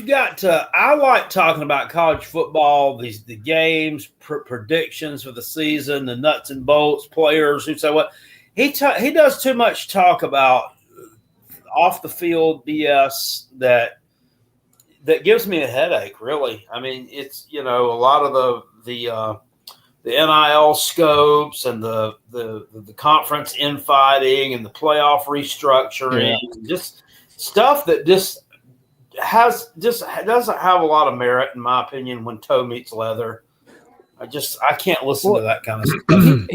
got to. I like talking about college football, the games, predictions for the season, the nuts and bolts, players who say what. He does too much talk about off the field BS that gives me a headache. Really, I mean, it's a lot of the NIL scopes and the conference infighting and the playoff restructuring, just stuff that just doesn't have a lot of merit, in my opinion, when toe meets leather. I can't listen to that kind of stuff.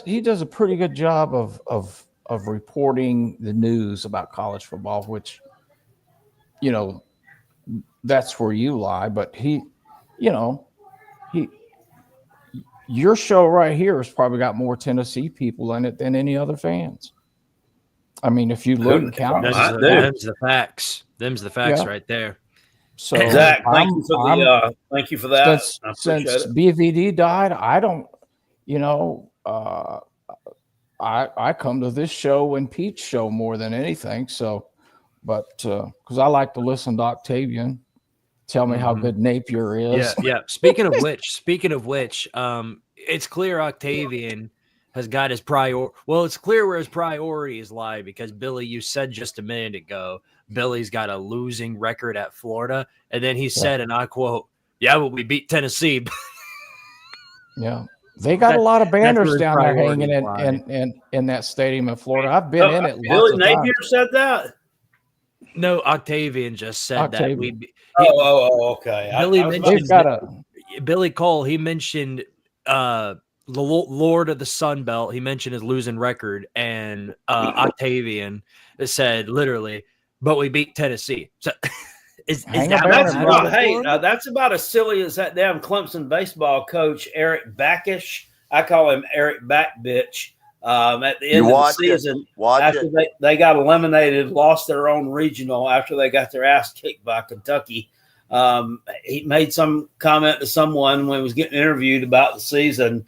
He does a pretty good job of reporting the news about college football, which, that's where you lie. But your show right here has probably got more Tennessee people in it than any other fans. I mean, if you look and count, them's the facts. Them's the facts right there. So Zach, thank you for that. Since BVD died, I don't, I come to this show and Pete's show more than anything. So, but because I like to listen to Octavian tell me how good Napier is. Yeah. Speaking of which, it's clear Octavian has got his it's clear where his priorities lie, because Billy, you said just a minute ago, Billy's got a losing record at Florida. And then he said, and I quote, "Yeah, but we beat Tennessee." Yeah. They got a lot of banners down there hanging in that stadium in Florida. I've been in it. Billy Napier said that? No, Octavian just said that. Okay. Billy mentioned Billy Cole. He mentioned the Lord of the Sun Belt. He mentioned his losing record, and Octavian said literally, "But we beat Tennessee." So that's about as silly as that damn Clemson baseball coach Eric Backish. I call him Eric Backbitch. At the end of the season, after they got eliminated, lost their own regional after they got their ass kicked by Kentucky. He made some comment to someone when he was getting interviewed about the season.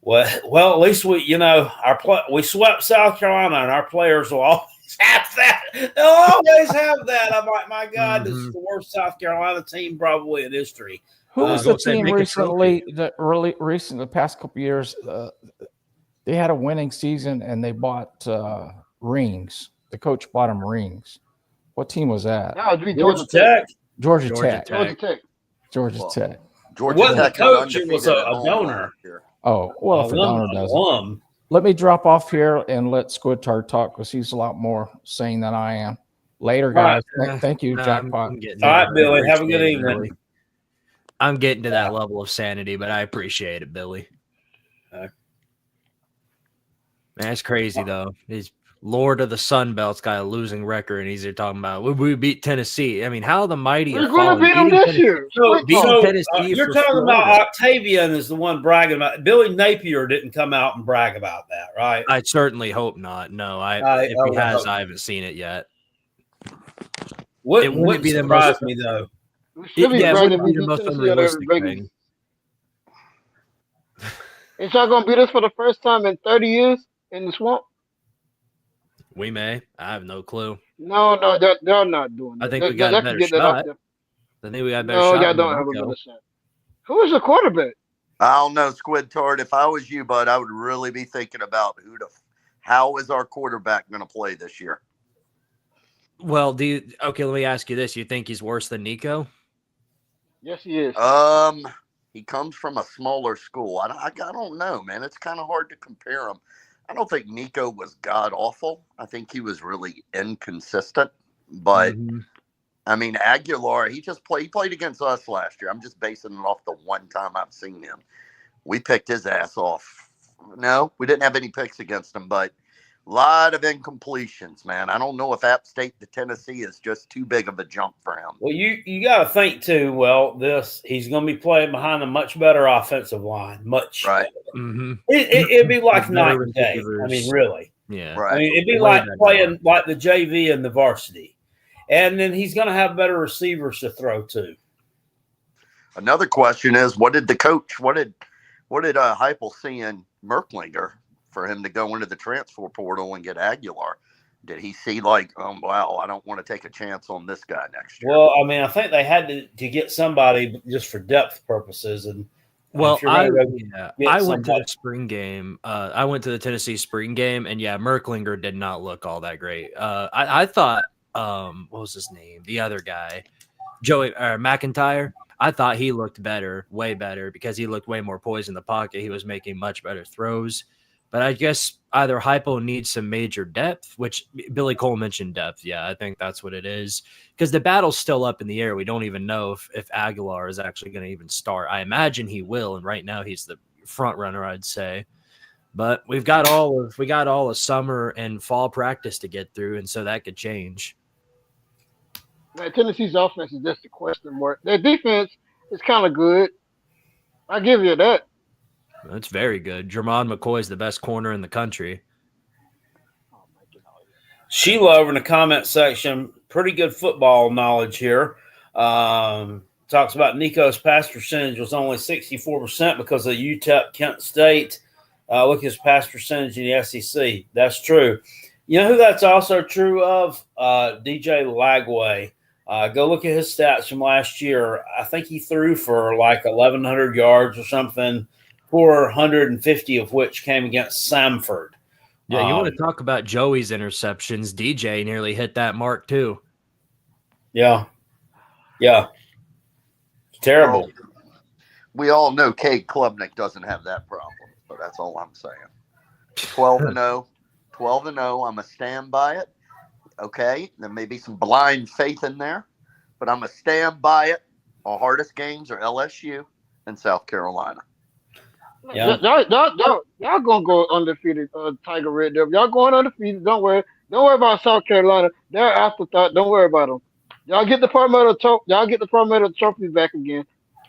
Well, at least we swept South Carolina, and our players will always have that. They'll always have that. I'm like, my God, this is the worst South Carolina team probably in history. Who was the team the past couple of years? They had a winning season and they bought rings. The coach bought them rings. What team was that? No, it'd be Georgia Tech. Georgia Tech. The coach was a donor. Oh, well, if a donor doesn't. Let me drop off here and let Squidtard talk, because he's a lot more sane than I am. Later, guys. Thank you, Jackpot. All right, Billy. Have a good evening. Billy. I'm getting to that level of sanity, but I appreciate it, Billy. Man, that's crazy, though. He's Lord of the Sun Belt's got a losing record, and he's there talking about we beat Tennessee. I mean, how the mighty are going to beat them this year. You're talking about Octavian is the one bragging about it. Billy Napier didn't come out and brag about that, right? I certainly hope not. No, if he has, I haven't seen it yet. It wouldn't surprise me, though. It wouldn't be the most unrealistic thing. Is y'all going to beat us for the first time in 30 years in the swamp? We may. I have no clue. No, they're not doing that. I think we got a better shot. I think we got a better shot. No, y'all don't have a better shot. Who is the quarterback? I don't know, Squidtard. If I was you, bud, I would really be thinking about how is our quarterback going to play this year? Well, let me ask you this. You think he's worse than Nico? Yes, he is. He comes from a smaller school. I don't know, man. It's kind of hard to compare him. I don't think Nico was god awful. I think he was really inconsistent. But I mean, Aguilar, he played against us last year. I'm just basing it off the one time I've seen him. We picked his ass off. No, we didn't have any picks against him, but a lot of incompletions, man. I don't know if App State to Tennessee is just too big of a jump for him. Well, you got to think too. Well, he's going to be playing behind a much better offensive line. Much right. It'd be like night and day. I mean, really. Yeah. Right. I mean, it'd be like playing like the JV and the varsity, and then he's going to have better receivers to throw to. Another question is, what did Heupel see in Merklinger for him to go into the transfer portal and get Aguilar? Did he see wow, I don't want to take a chance on this guy next year? Well, I mean, I think they had to get somebody just for depth purposes, and Well, If you're gonna go get I went to somebody- the spring game. I went to the Tennessee spring game, and yeah, Merklinger did not look all that great. I thought, what was his name? The other guy, Joey McIntyre. I thought he looked better, way better, because he looked way more poised in the pocket. He was making much better throws. But I guess either Hypo needs some major depth, which Billy Cole mentioned depth. Yeah, I think that's what it is. Because the battle's still up in the air. We don't even know if Aguilar is actually going to even start. I imagine he will, and right now he's the front runner, I'd say. But we got all of summer and fall practice to get through, and so that could change. Man, Tennessee's offense is just a question mark. Their defense is kind of good. I give you that. That's very good. Jermon McCoy's the best corner in the country. Sheila over in the comment section, pretty good football knowledge here. Talks about Nico's pass percentage was only 64% because of UTEP Kent State. Look at his pass percentage in the SEC. That's true. You know who that's also true of? DJ Lagway. Go look at his stats from last year. I think he threw for like 1,100 yards or something, 450 of which came against Samford. Yeah, you want to talk about Joey's interceptions. DJ nearly hit that mark too. Yeah. It's terrible. Well, we all know Cade Klubnik doesn't have that problem, so that's all I'm saying. 12-0. 12-0. I'm a stand by it. Okay, there may be some blind faith in there, but I'm a stand by it. Our hardest games are LSU and South Carolina. Yeah. Y'all gonna go undefeated, Tiger Red Devil. Y'all going undefeated. Don't worry. Don't worry about South Carolina. They're afterthought. Don't worry about them. Y'all get the Palmetto trophies back again.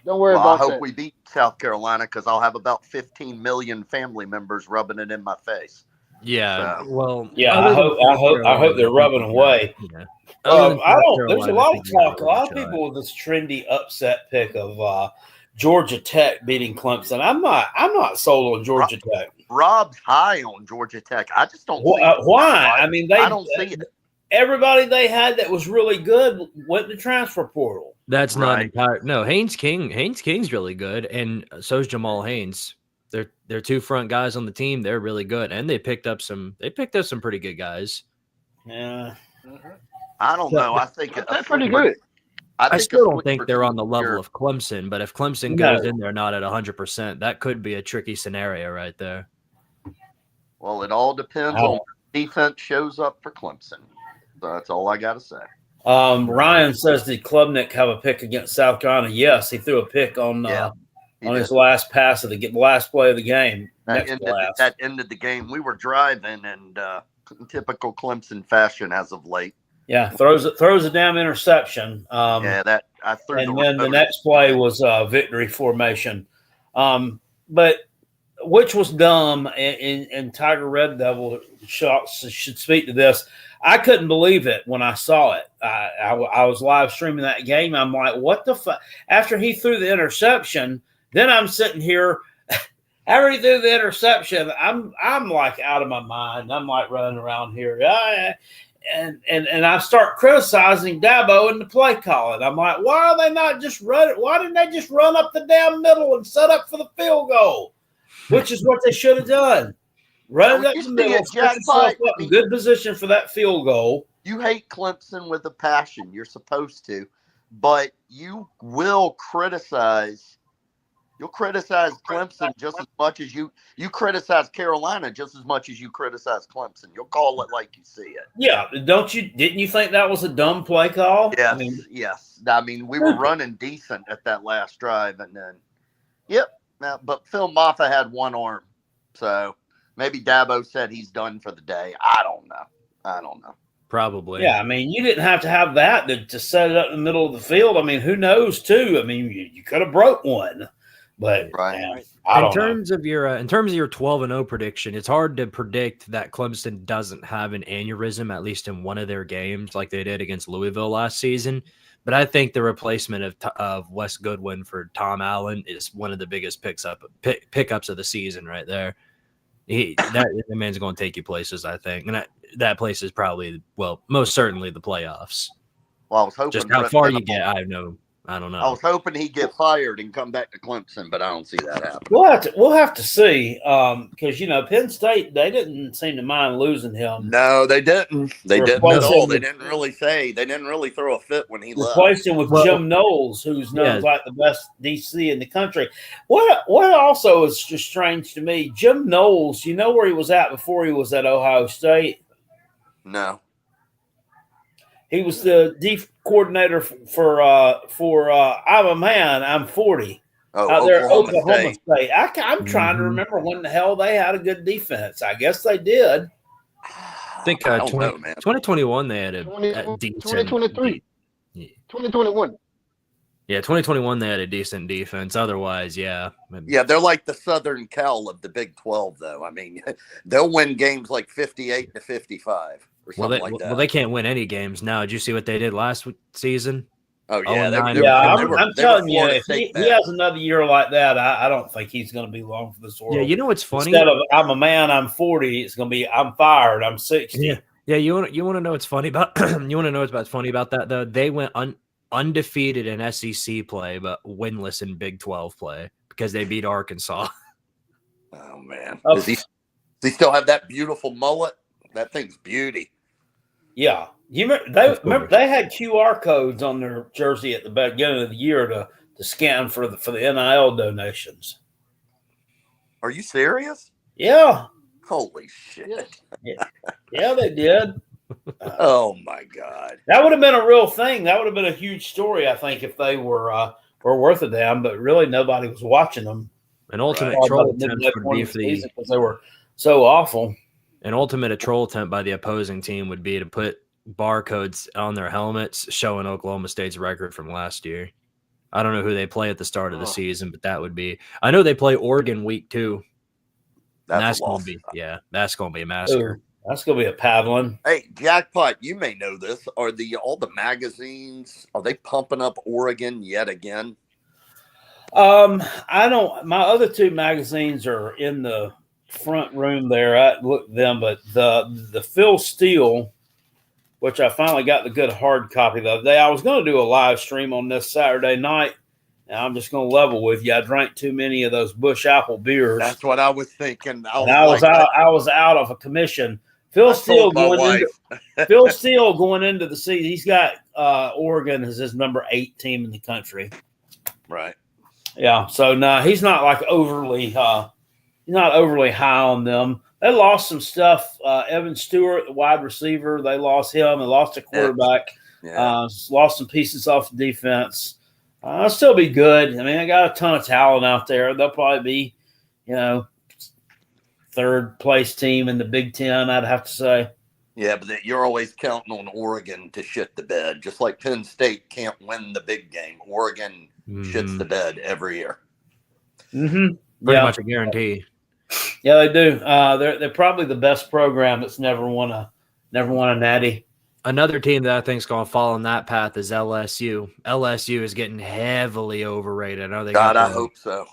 Don't worry about that. I hope we beat South Carolina because I'll have about 15 million family members rubbing it in my face. Yeah, So, well, Yeah, I hope they're rubbing away. Yeah. There's a lot of talk. A lot of people with this trendy upset pick of Georgia Tech beating Clemson. I'm not sold on Georgia Tech. Rob's high on Georgia Tech. I just don't see it. Why? I mean, I don't see it. Everybody they had that was really good went to transfer portal. That's not Right. entire. No, Haynes King's really good, and so's Jamal Haynes. They're two front guys on the team. They're really good, and they picked up some pretty good guys. Yeah, I don't know. I think That's pretty good. I still don't think they're on the level of Clemson, but if Clemson goes in there not at 100%, that could be a tricky scenario right there. Well, it all depends on defense shows up for Clemson. So that's all I got to say. Ryan says, did Klubnik have a pick against South Carolina? Yes, he threw a pick on his last pass of the last play of the game. That ended the game. We were driving, and typical Clemson fashion as of late. Yeah, throws a damn interception. I threw. And then the next play was victory formation, but which was dumb. And Tiger Red Devil should speak to this. I couldn't believe it when I saw it. I was live streaming that game. I'm like, what the fuck? After he threw the interception, then I'm sitting here. After he threw the interception, I'm like out of my mind. I'm like running around here. And I start criticizing Dabo in the play calling. I'm like, why are they not just running? Why didn't they just run up the damn middle and set up for the field goal? Which is what they should have done. Run up the middle, set yourself up in good position for that field goal. You hate Clemson with a passion. You're supposed to. But you will criticize. You'll criticize Clemson just as much as you criticize Carolina just as much as you criticize Clemson. You'll call it like you see it. Yeah, didn't you think that was a dumb play call? Yes, yes. I mean, we were running decent at that last drive, and then, but Phil Maffa had one arm, so maybe Dabo said he's done for the day. I don't know. Probably. Yeah, I mean, you didn't have to have that to set it up in the middle of the field. I mean, who knows, too? I mean, you could have broke one. But right. In terms of your 12-0 prediction, it's hard to predict that Clemson doesn't have an aneurysm, at least in one of their games, like they did against Louisville last season. But I think the replacement of Wes Goodwin for Tom Allen is one of the biggest pickups of the season right there. The man's going to take you places, I think, and that place is probably most certainly the playoffs. Well, I was hoping just how far you get, I have no I don't know. I was hoping he'd get fired and come back to Clemson, but I don't see that happening. We'll have to see because Penn State, they didn't seem to mind losing him. No, they didn't. They didn't Replace at all. him They with- didn't really say. They didn't really throw a fit when he left. Replaced him with Well- Jim Knowles, who's known Yeah. as like the best DC in the country. What also is just strange to me, Jim Knowles, you know where he was at before he was at Ohio State? No. He was the D coordinator for I'm a Man, I'm 40 Oh, out there at Oklahoma Oklahoma State. State. I'm trying to remember when the hell they had a good defense. I guess they did. I think I don't know, man. 2021 they had a 2023. Yeah. 2021. Yeah, 2021 they had a decent defense. Otherwise, yeah. Yeah, they're like the Southern Cal of the Big 12, though. I mean, they'll win games like 58 to 55 or something like that. Well, they can't win any games now. Did you see what they did last season? Oh, yeah. 0-9. I'm telling you, Florida if State he bad. has another year like that, I don't think he's going to be long for this world. Yeah, you know what's funny? Instead of I'm a man, I'm 40, it's going to be I'm fired, I'm 60. Yeah, you want to know what's funny about you want to know what's funny about that though? They went undefeated in SEC play, but winless in Big 12 play because they beat Arkansas. Oh, man. Oh. Does he still have that beautiful mullet? That thing's beauty. Yeah. You remember they had QR codes on their jersey at the beginning of the year to scan for the NIL donations. Are you serious? Yeah. Holy shit. Yeah, they did. Oh, my God. That would have been a real thing. That would have been a huge story, I think, if they were worth a damn. But really, nobody was watching them. An ultimate Right. troll attempt would be because they were so awful. an ultimate troll attempt by the opposing team would be to put barcodes on their helmets showing Oklahoma State's record from last year. I don't know who they play at the start of the season, but that would be. I know they play Oregon week 2. That's a going loss. to be that's going to be a massacre. That's going to be a paddling. Hey, Jackpot, you may know this. Are all the magazines, are they pumping up Oregon yet again? I don't. My other two magazines are in the front room there. I looked at them, but the Phil Steele, which I finally got the good hard copy the other day. I was going to do a live stream on this Saturday night, and I'm just going to level with you. I drank too many of those Bush Apple beers. That's what I was thinking. I was out of a commission. Phil Steele going into the season. He's got Oregon as his number 8 team in the country. Right. Yeah. So no, he's not like overly high on them. They lost some stuff. Evan Stewart, the wide receiver, they lost him and lost a quarterback. Yeah. Lost some pieces off the defense. It'll still be good. I mean, I got a ton of talent out there. They'll probably be, third place team in the Big Ten, I'd have to say. Yeah, but you're always counting on Oregon to shit the bed. Just like Penn State can't win the big game. Oregon shits the bed every year. Mm-hmm. Pretty much a guarantee. Yeah, they do. They're probably the best program that's never won a natty. Another team that I think is going to fall in that path is LSU. LSU is getting heavily overrated. I know they I hope so.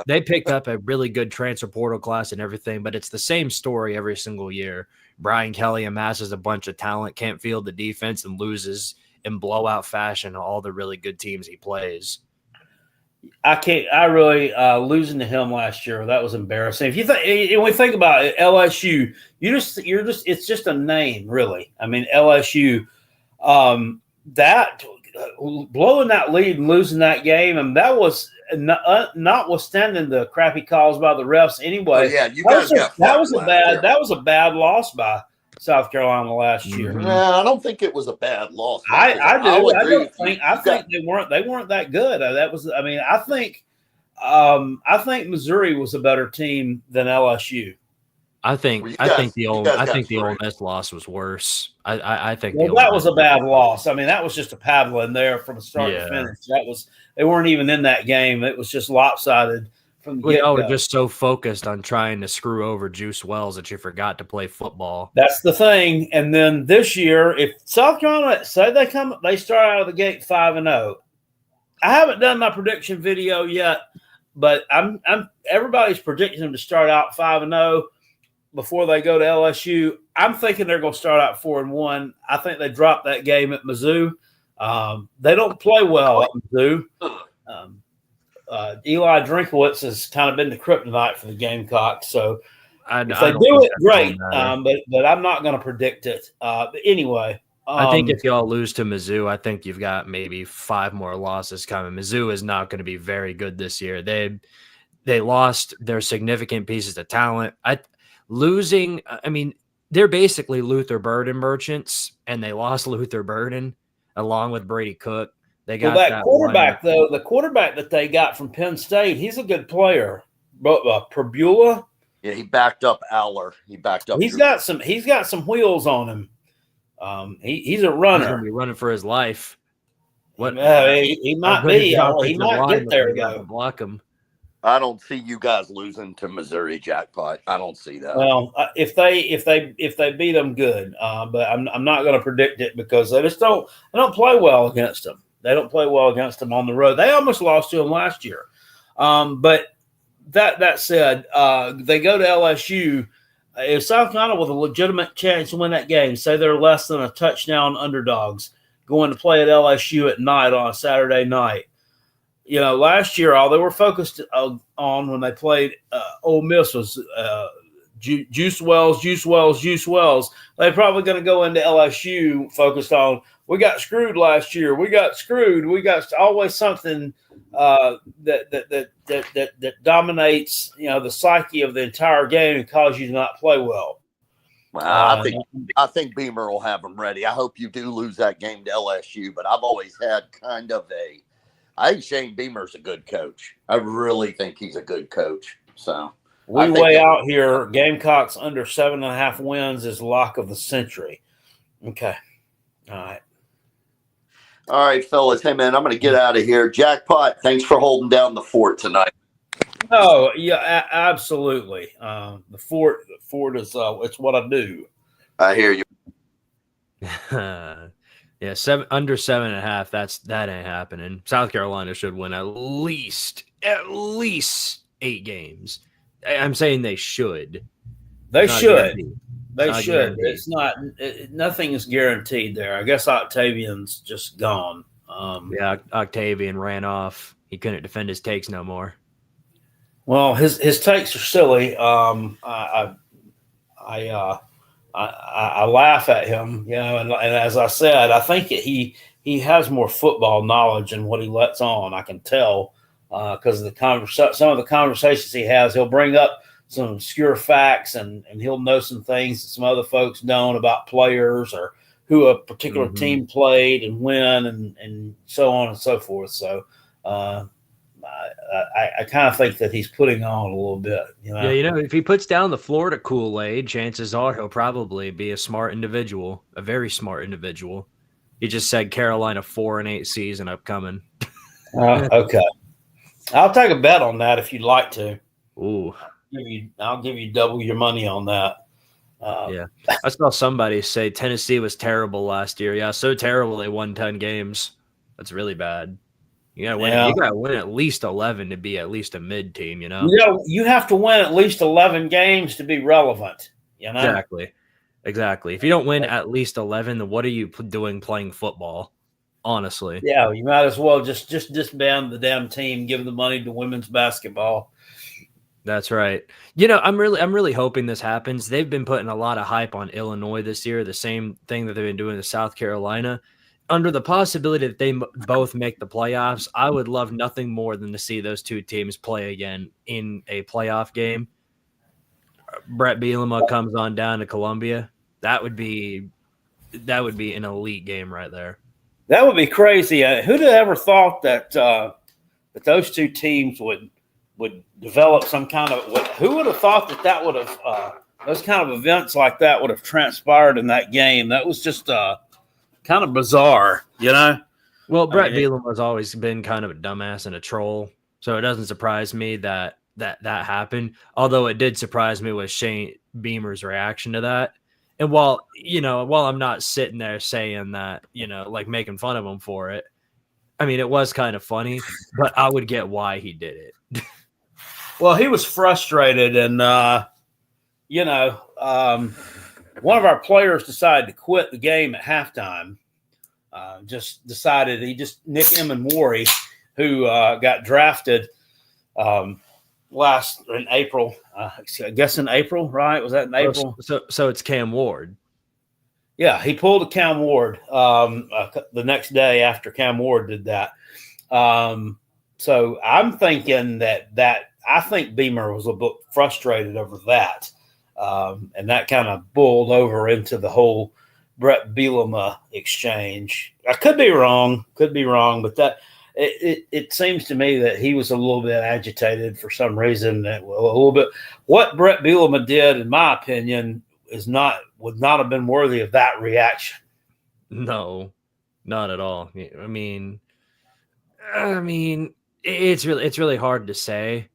They picked up a really good transfer portal class and everything, but it's the same story every single year. Brian Kelly amasses a bunch of talent, can't field the defense, and loses in blowout fashion all the really good teams he plays. I really losing to him last year. That was embarrassing. If you when we think about it, LSU, it's just a name, really. I mean, LSU, that blowing that lead and losing that game, and that was notwithstanding the crappy calls by the refs. Anyway, that was a bad loss by South Carolina last year. No, I don't think it was a bad loss. I do. I think they weren't that good. I think Missouri was a better team than LSU. I think the Ole Miss loss was worse. I think that was a bad loss. I mean, that was just a paddle in there from start to finish. They weren't even in that game. It was just lopsided from the get-go. Y'all were just so focused on trying to screw over Juice Wells that you forgot to play football. That's the thing. And then this year, if South Carolina say they start out of the gate 5-0. I haven't done my prediction video yet, but everybody's predicting them to start out 5-0 before they go to LSU. I'm thinking they're going to start out 4-1. I think they dropped that game at Mizzou. They don't play well at Mizzou. Eli Drinkowitz has kind of been the kryptonite for the Gamecocks. So if they do it, great. But I'm not going to predict it. But anyway. I think if y'all lose to Mizzou, I think you've got maybe 5 more losses coming. Mizzou is not going to be very good this year. They lost their significant pieces of talent. They're basically Luther Burden merchants, and they lost Luther Burden along with Brady Cook. They got that quarterback, though. The quarterback that they got from Penn State, he's a good player. Prabula. Yeah, he backed up Aller. He's got some wheels on him. He's a runner. He's going to be running for his life. What? He might be. He might get there. Go block him. I don't see you guys losing to Missouri, Jackpot. I don't see that. Well, if they beat them, good. But I'm not going to predict it because they don't play well against them. They don't play well against them on the road. They almost lost to them last year. But that said, they go to LSU. If South Carolina with a legitimate chance to win that game, say they're less than a touchdown underdogs, going to play at LSU at night on a Saturday night. Last year, all they were focused on when they played Ole Miss was Juice Wells. They're probably going to go into LSU focused on, we got screwed last year. We got screwed. We got always something that dominates, the psyche of the entire game and cause you to not play well. Well, I think Beamer will have them ready. I hope you do lose that game to LSU, but I've always had I think Shane Beamer's a good coach. I really think he's a good coach. So we way out here, Gamecocks under 7.5 wins is lock of the century. Okay. All right, fellas. Hey, man, I'm going to get out of here. Jackpot, thanks for holding down the fort tonight. Oh, yeah, absolutely. The fort is it's what I do. I hear you. Yeah, under 7.5. That ain't happening. South Carolina should win at least 8 games. I'm saying they should. They should. They should. It's not. Nothing is guaranteed there. I guess Octavian's just gone. Yeah, Octavian ran off. He couldn't defend his takes no more. Well, his takes are silly. I laugh at him, and as I said, I think he has more football knowledge than what he lets on. I can tell because of some of the conversations he has. He'll bring up some obscure facts and he'll know some things that some other folks don't about players or who a particular team played and when and so on and so forth. So I kind of think that he's putting on a little bit. Yeah, if he puts down the Florida Kool-Aid, chances are he'll probably be a smart individual, a very smart individual. He just said Carolina 4-8 season upcoming. Okay. I'll take a bet on that if you'd like to. Ooh. I'll give you double your money on that. Yeah. I saw somebody say Tennessee was terrible last year. Yeah, so terrible they won 10 games. That's really bad. You gotta win. Yeah. You gotta win at least 11 to be at least a mid team. You have to win at least 11 games to be relevant. Exactly. If you don't win at least 11, then what are you doing playing football? Honestly. Yeah, you might as well just disband the damn team, give the money to women's basketball. That's right. I'm really hoping this happens. They've been putting a lot of hype on Illinois this year, the same thing that they've been doing to South Carolina. Under the possibility that they both make the playoffs, I would love nothing more than to see those two teams play again in a playoff game. Brett Bielema comes on down to Columbia. That would be an elite game right there. That would be crazy. Who'd have ever thought that those two teams would develop some kind of – who would have thought that would have those kind of events like that would have transpired in that game? That was just kind of bizarre, Well, Brett Bielema has always been kind of a dumbass and a troll, so it doesn't surprise me that happened. Although it did surprise me with Shane Beamer's reaction to that. And while I'm not sitting there saying that, like making fun of him for it, I mean, it was kind of funny, but I would get why he did it. Well, he was frustrated, and one of our players decided to quit the game at halftime. just decided Nick Emmanwori, who got drafted last in April. I guess in April, right? Was that in April? So it's Cam Ward. Yeah, he pulled a Cam Ward the next day after Cam Ward did that. So I'm thinking that I think Beamer was a bit frustrated over that. And that kind of boiled over into the whole Brett Bielema exchange. I could be wrong, but that it seems to me that he was a little bit agitated for some reason. A little bit. What Brett Bielema did, in my opinion, would not have been worthy of that reaction. No, not at all. I mean, it's really hard to say,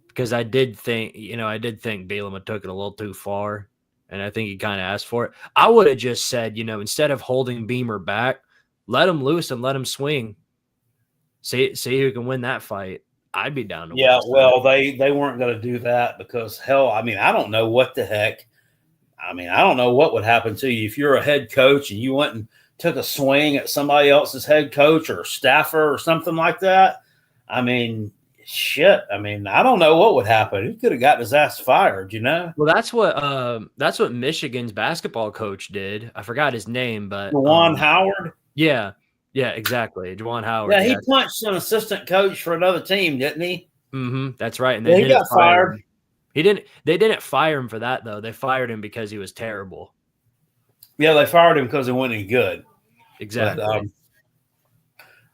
because I did think Bielema took it a little too far, and I think he kind of asked for it. I would have just said, instead of holding Beamer back, let him loose and let him swing. See who can win that fight. I'd be down to Yeah, witness well, that. they weren't going to do that because hell, I don't know what the heck. I don't know what would happen to you if you're a head coach and you went and took a swing at somebody else's head coach or staffer or something like that. Shit. I don't know what would happen. He could have gotten his ass fired, Well, that's what Michigan's basketball coach did. I forgot his name, but Juwan Howard. Yeah, exactly. Juwan Howard. Yeah, he punched an assistant coach for another team, didn't he? Mm-hmm. That's right. And he got fired. They didn't fire him for that, though. They fired him because he was terrible. Yeah, they fired him because he wasn't any good. Exactly. But,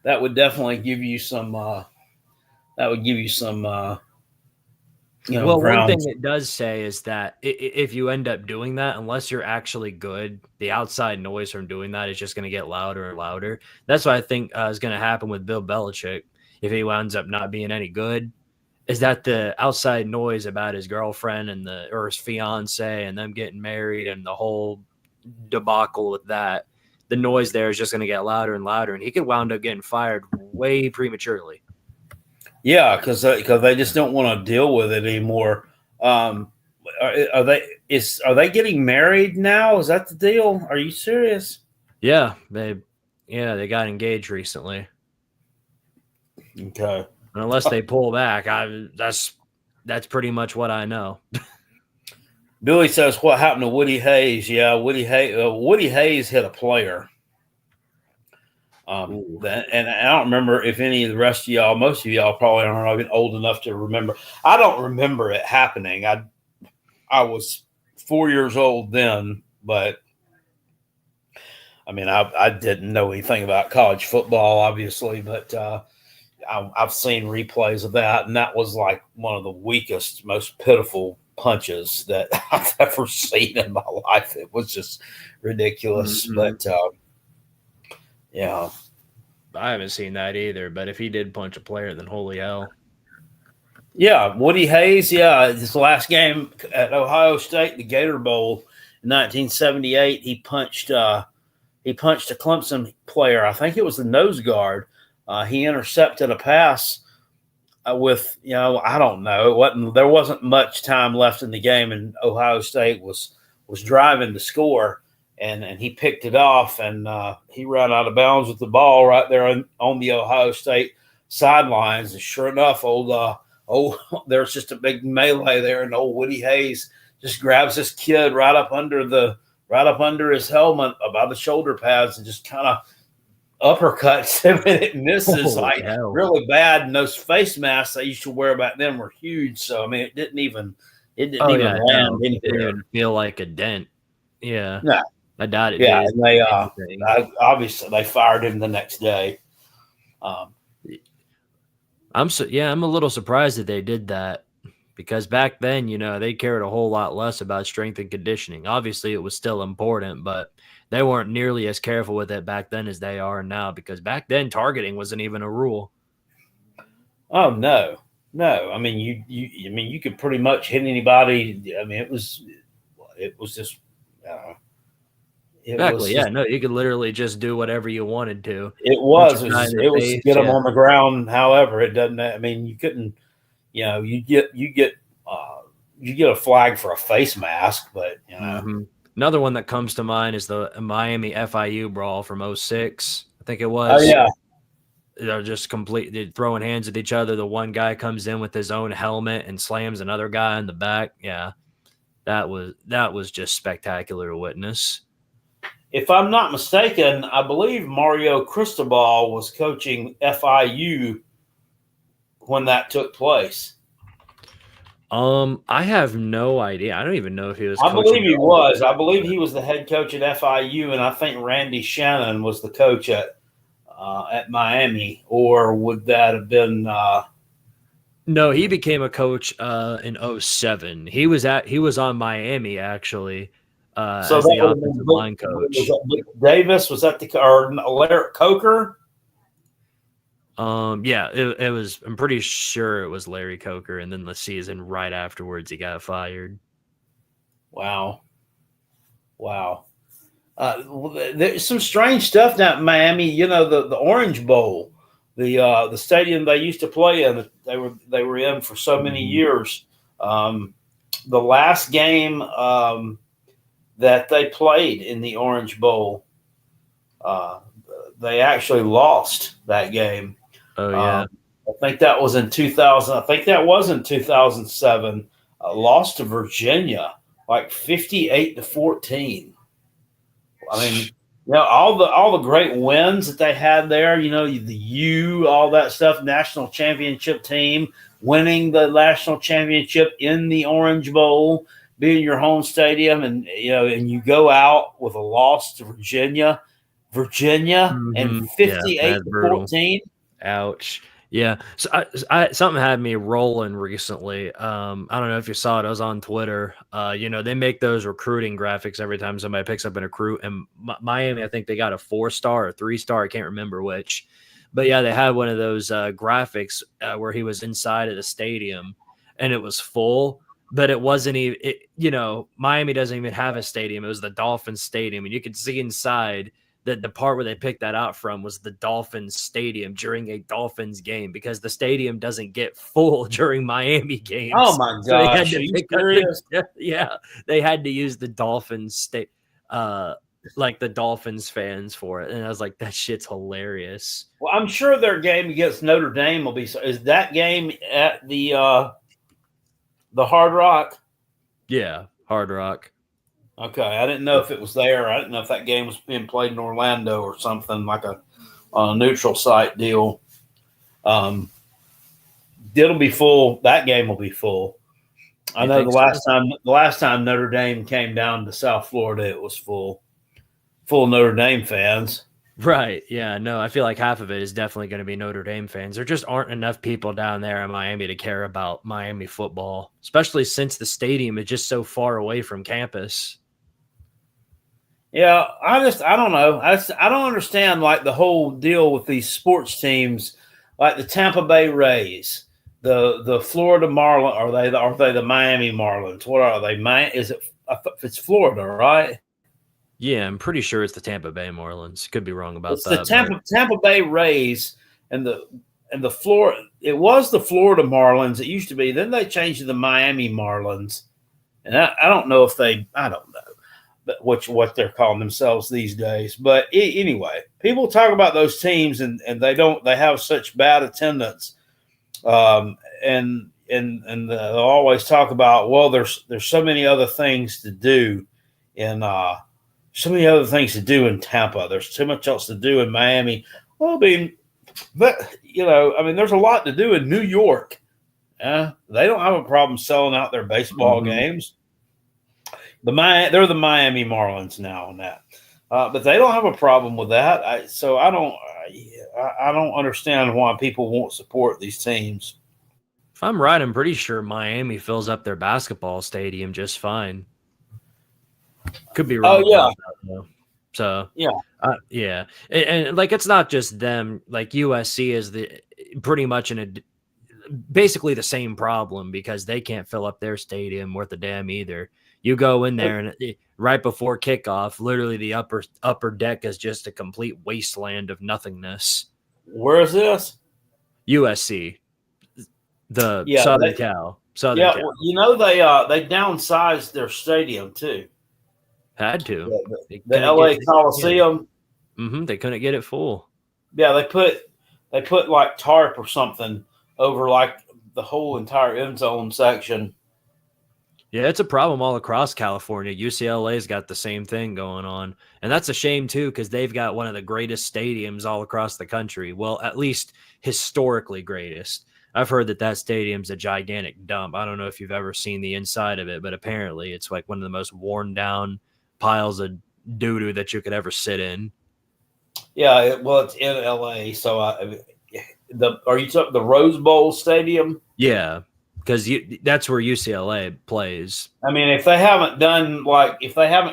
that would definitely give you some. That would give you some. Well, one thing it does say is that if you end up doing that, unless you're actually good, the outside noise from doing that is just going to get louder and louder. That's what I think is going to happen with Bill Belichick if he winds up not being any good. Is that the outside noise about his girlfriend or his fiance and them getting married and the whole debacle with that? The noise there is just going to get louder and louder, and he could wound up getting fired way prematurely. Yeah, because they just don't want to deal with it anymore. Are they getting married now? Is that the deal? Are you serious? Yeah, they got engaged recently. Okay. And unless they pull back, that's pretty much what I know. Billy says, "What happened to Woody Hayes?" Yeah, Woody Hayes hit a player. And I don't remember if any of the rest of y'all, most of y'all probably aren't even old enough to remember. I don't remember it happening. I was 4 years old then, but I didn't know anything about college football, obviously, but I've seen replays of that, and that was like one of the weakest, most pitiful punches that I've ever seen in my life. It was just ridiculous. Mm-hmm. But yeah, I haven't seen that either. But if he did punch a player, then holy hell. Yeah, Woody Hayes. Yeah, his last game at Ohio State, the Gator Bowl in 1978, he punched a Clemson player. I think it was the nose guard. He intercepted a pass with, I don't know. There wasn't much time left in the game, and Ohio State was driving to score, and he picked it off, and he ran out of bounds with the ball right there on the Ohio State sidelines. And sure enough, there's just a big melee there, and old Woody Hayes just grabs this kid right up under his helmet, above the shoulder pads, and just kind of uppercuts him, and it misses really bad. And those face masks they used to wear back then were huge, so it didn't even land anywhere. It didn't even feel like a dent. Yeah, no, I doubt it. Yeah, and they obviously they fired him the next day. I'm a little surprised that they did that, because back then, they cared a whole lot less about strength and conditioning. Obviously, it was still important, but they weren't nearly as careful with it back then as they are now, because back then targeting wasn't even a rule. Oh no. You could pretty much hit anybody. It was just. Exactly. You could literally just do whatever you wanted to. It was get them on the ground. However, it doesn't. You couldn't. You get a flag for a face mask, but Mm-hmm. Another one that comes to mind is the Miami FIU brawl from 06. I think it Oh was. yeah. They're just completely throwing hands at each other. The one guy comes in with his own helmet and slams another guy in the back. Yeah, that was just spectacular to witness. If I'm not mistaken, I believe Mario Cristobal was coaching FIU when that took place. I have no idea. I don't even know if he was. I coaching believe he at all. was. I believe he was the head coach at FIU, and I think Randy Shannon was the coach at Miami. Or would that have been? No, he became a coach in 07. He was on Miami actually So as that the would have been offensive line coach. Was that Vic Davis? Was that or Larry Coker? Yeah, it was. I'm pretty sure it was Larry Coker, and then the season right afterwards, he got fired. Wow. There's some strange stuff down in Miami. You know, the Orange Bowl, the stadium they used to play in. They were in for so many years. The last game that they played in the Orange Bowl, they actually lost that game. Oh yeah. I think that was in 2000. I think that was in 2007. Lost to Virginia like 58-14. I mean, you know, all the great wins that they had there. You know, all that stuff. National championship team winning the national championship in the Orange Bowl, being your home stadium, and and you go out with a loss to Virginia, and 58-14. Ouch. Yeah. So something had me rolling recently. I don't know if you saw it. I was on Twitter. They make those recruiting graphics every time somebody picks up a recruit. And Miami, I think they got a 4-star or 3-star. I can't remember which. But yeah, they had one of those graphics where he was inside of the stadium and it was full. But it wasn't even, Miami doesn't even have a stadium. It was the Dolphins stadium. And you could see inside. The part where they picked that out from was the Dolphins stadium during a Dolphins game because the stadium doesn't get full during Miami games. Oh my gosh! Are you serious? They had to use the Dolphins like the Dolphins fans for it, and I was like, that shit's hilarious. Well, I'm sure their game against Notre Dame will be. Is that game at the Hard Rock? Yeah, Hard Rock. Okay, I didn't know if it was there. I didn't know if that game was being played in Orlando or something like a neutral site deal. It'll be full. That game will be full. I know the last time Notre Dame came down to South Florida, it was full Notre Dame fans. Right. Yeah. No, I feel like half of it is definitely going to be Notre Dame fans. There just aren't enough people down there in Miami to care about Miami football, especially since the stadium is just so far away from campus. Yeah, I don't know. I don't understand like the whole deal with these sports teams, like the Tampa Bay Rays, the Florida Marlins. Are they the Miami Marlins? What are they? It's Florida, right? Yeah, I'm pretty sure it's the Tampa Bay Marlins. Could be wrong about that. The Tampa Bay Rays and the Florida. It was the Florida Marlins. It used to be. Then they changed to the Miami Marlins, and I don't know if I don't know. What they're calling themselves these days. But anyway, people talk about those teams and they have such bad attendance. And they'll always talk about, well, there's so many other things to do in Tampa. There's too much else to do in Miami. Well, I mean, there's a lot to do in New York. They don't have a problem selling out their baseball games. They're the Miami Marlins now on that, but they don't have a problem with that. I don't understand why people won't support these teams. If I'm right, I'm pretty sure Miami fills up their basketball stadium just fine. Could be wrong. Oh yeah. That, so yeah, yeah, and like it's not just them. Like USC is pretty much basically the same problem because they can't fill up their stadium worth a damn either. You go in there and right before kickoff, literally the upper deck is just a complete wasteland of nothingness. Where is this? USC, Southern Cal. Well, they downsized their stadium too. Had to. The LA Coliseum. They couldn't get it full. Yeah, they put like tarp or something over like the whole entire end zone section. Yeah, it's a problem all across California. UCLA's got the same thing going on. And that's a shame, too, because they've got one of the greatest stadiums all across the country. Well, at least historically greatest. I've heard that stadium's a gigantic dump. I don't know if you've ever seen the inside of it, but apparently it's like one of the most worn down piles of doo-doo that you could ever sit in. Yeah, well, it's in LA. So are you talking the Rose Bowl Stadium? Yeah, because that's where UCLA plays. I mean, if they haven't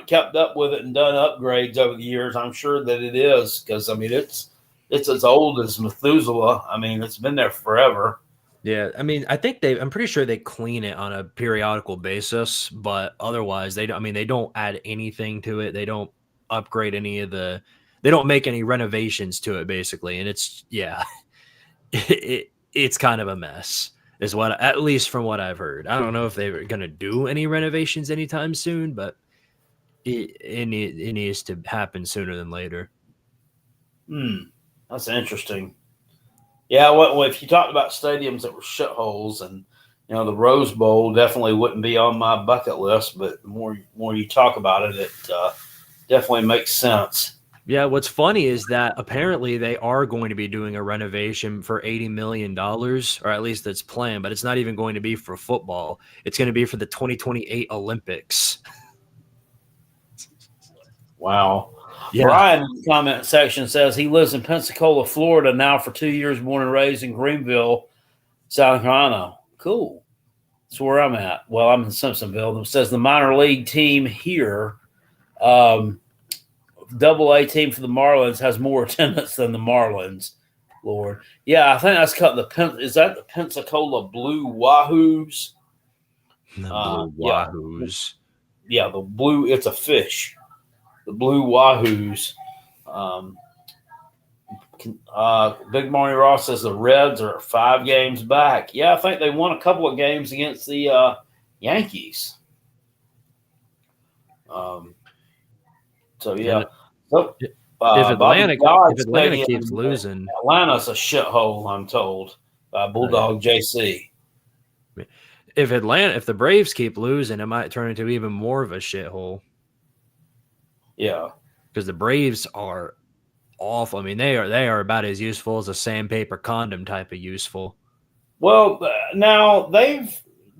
kept up with it and done upgrades over the years, I'm sure that it is, because I mean it's as old as Methuselah. I mean, it's been there forever. Yeah, I mean, I'm pretty sure they clean it on a periodical basis, but otherwise they don't add anything to it. They don't upgrade they don't make any renovations to it, basically. And it's it's kind of a mess, is what, at least from what I've heard. I don't know if they're going to do any renovations anytime soon, but it needs to happen sooner than later. That's interesting. Yeah, well, if you talked about stadiums that were shitholes, and the Rose Bowl definitely wouldn't be on my bucket list, but the more you talk about it, it definitely makes sense. Yeah, what's funny is that apparently they are going to be doing a renovation for $80 million, or at least that's planned, but it's not even going to be for football. It's going to be for the 2028 Olympics. Wow. Yeah. Brian in the comment section says he lives in Pensacola, Florida now for 2 years, born and raised in Greenville, South Carolina. Cool. That's where I'm at. Well, I'm in Simpsonville. It says the minor league team here, Double-A team for the Marlins, has more attendance than the Marlins. Lord. Yeah, I think that's cut is that the Pensacola Blue Wahoos? The Blue Wahoos. Yeah, the blue, it's a fish. The Blue Wahoos. Big Marty Ross says the Reds are 5 games back. Yeah, I think they won a couple of games against the Yankees. So yeah. So, if Atlanta keeps losing, Atlanta's a shithole, I'm told, by Bulldog JC. If the Braves keep losing, it might turn into even more of a shithole. Yeah, because the Braves are awful. I mean, they are about as useful as a sandpaper condom type of useful. Well, now they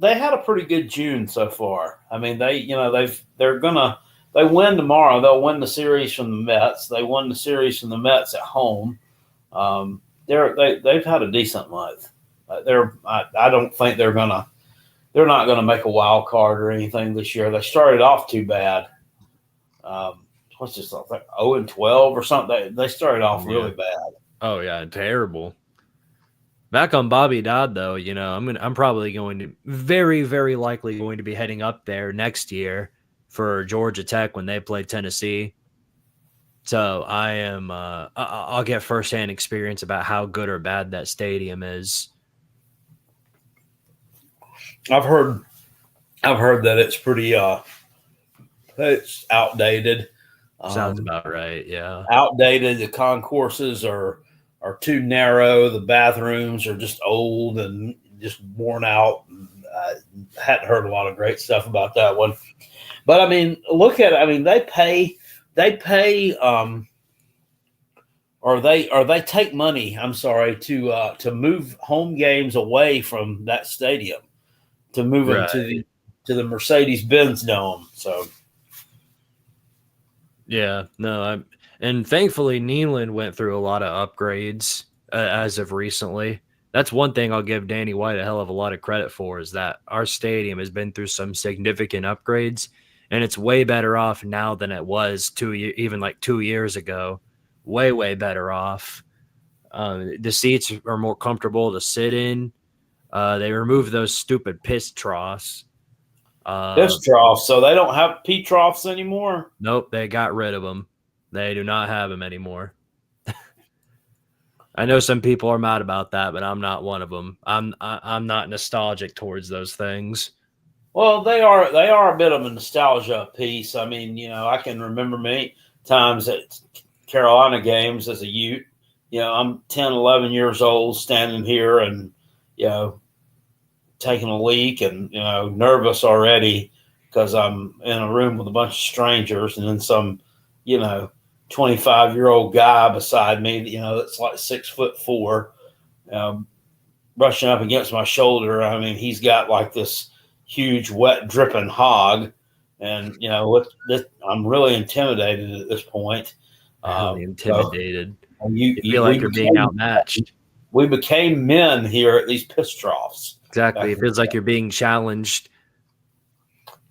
had a pretty good June so far. I mean, they win tomorrow. They'll win the series from the Mets. They won the series from the Mets at home. They've had a decent month. I don't think they're not gonna make a wild card or anything this year. They started off too bad. What's this, like 0-12 or something? They started off really bad. Oh yeah, terrible. Back on Bobby Dodd though, I'm probably going to very, very likely going to be heading up there next year for Georgia Tech when they play Tennessee. So I am I'll get firsthand experience about how good or bad that stadium is. I've heard that it's pretty it's outdated. Sounds about right, yeah. Outdated. The concourses are too narrow. The bathrooms are just old and just worn out. I hadn't heard a lot of great stuff about that one. But I mean, look at it. I mean, they pay or they take money, I'm sorry, to move home games away from that stadium, to move them to the Mercedes-Benz Dome. So yeah, no, and thankfully Neyland went through a lot of upgrades as of recently. That's one thing I'll give Danny White a hell of a lot of credit for, is that our stadium has been through some significant upgrades, and it's way better off now than it was 2 years ago. Way, way better off. The seats are more comfortable to sit in. They removed those stupid piss troughs. Piss troughs, so they don't have pee troughs anymore? Nope, they got rid of them. They do not have them anymore. I know some people are mad about that, but I'm not one of them. I'm not nostalgic towards those things. Well, they are a bit of a nostalgia piece. I mean, I can remember many times at Carolina games as a youth. I'm 10, 11 years old standing here and, taking a leak and, nervous already because I'm in a room with a bunch of strangers and then some, 25-year-old guy beside me, that's like 6'4", brushing up against my shoulder. I mean, he's got like this huge, wet, dripping hog. And, I'm really intimidated at this point. Really intimidated. You feel like you're being outmatched. We became men here at these piss troughs. Exactly. It feels like you're being challenged.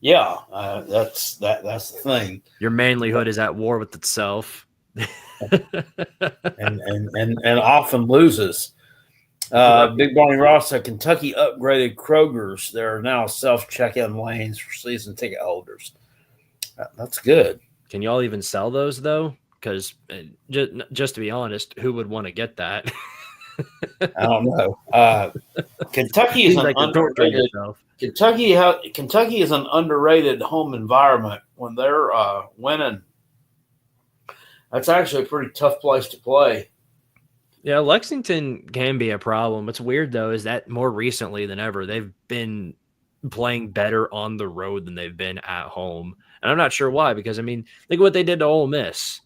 Yeah, that's the thing. Your manlyhood is at war with itself. and often loses. Big Barney Ross said Kentucky upgraded Kroger's. There are now self-check-in lanes for season ticket holders. That's good. Can y'all even sell those though? Because just to be honest, who would want to get that? I don't know. Kentucky is an underrated. Kentucky is an underrated home environment when they're winning. That's actually a pretty tough place to play. Yeah, Lexington can be a problem. What's weird though is that more recently than ever, they've been playing better on the road than they've been at home, and I'm not sure why. Because I mean, think of what they did to Ole Miss.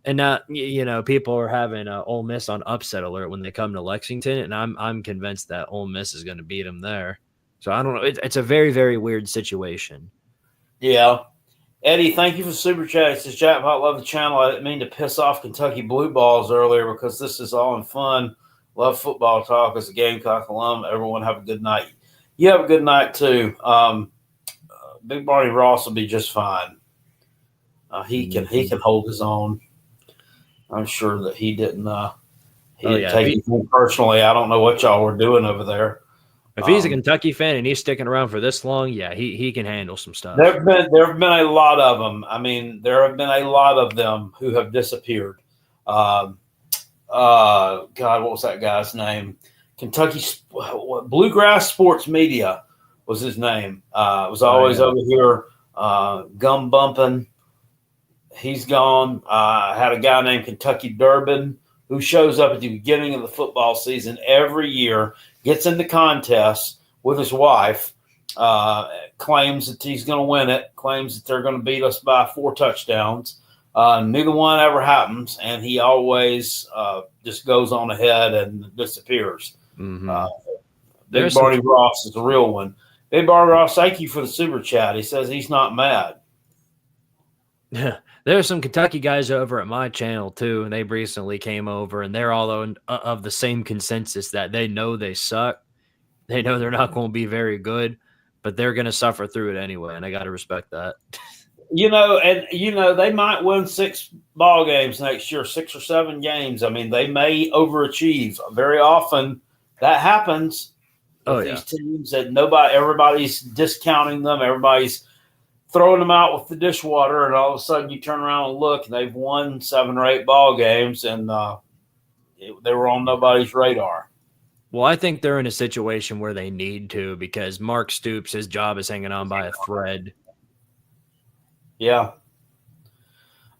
And now, people are having Ole Miss on upset alert when they come to Lexington, and I'm convinced that Ole Miss is going to beat them there. So I don't know. It's a very, very weird situation. Yeah. Eddie, thank you for the super chat. It says, Jackpot, love the channel. I didn't mean to piss off Kentucky Blue Balls earlier because this is all in fun. Love football talk as a Gamecock alum. Everyone have a good night. You have a good night, too. Big Barney Ross will be just fine. He can hold his own. I'm sure that he didn't take it personally. I don't know what y'all were doing over there. If he's a Kentucky fan and he's sticking around for this long, yeah, he can handle some stuff. There have been a lot of them. I mean, there have been a lot of them who have disappeared. God, what was that guy's name? Kentucky Bluegrass Sports Media was his name. Was always over here gum bumping. He's gone. I had a guy named Kentucky Durbin who shows up at the beginning of the football season every year, gets into contests with his wife, claims that he's going to win it, claims that they're going to beat us by 4 touchdowns. Neither one ever happens, and he always just goes on ahead and disappears. Mm-hmm. Big Barney Ross is a real one. Big Barney Ross, thank you for the super chat. He says he's not mad. Yeah. There's some Kentucky guys over at my channel too, and they recently came over, and they're all of the same consensus that they know they suck. They know they're not going to be very good, but they're going to suffer through it anyway, and I got to respect that. They might win 6 ball games next year, 6 or 7 games. I mean, they may overachieve. Very often that happens with these teams that everybody's discounting them. Everybody's throwing them out with the dishwater, and all of a sudden you turn around and look, and they've won 7 or 8 ball games, and they were on nobody's radar. Well, I think they're in a situation where they need to, because Mark Stoops, his job is hanging on by a thread. Yeah.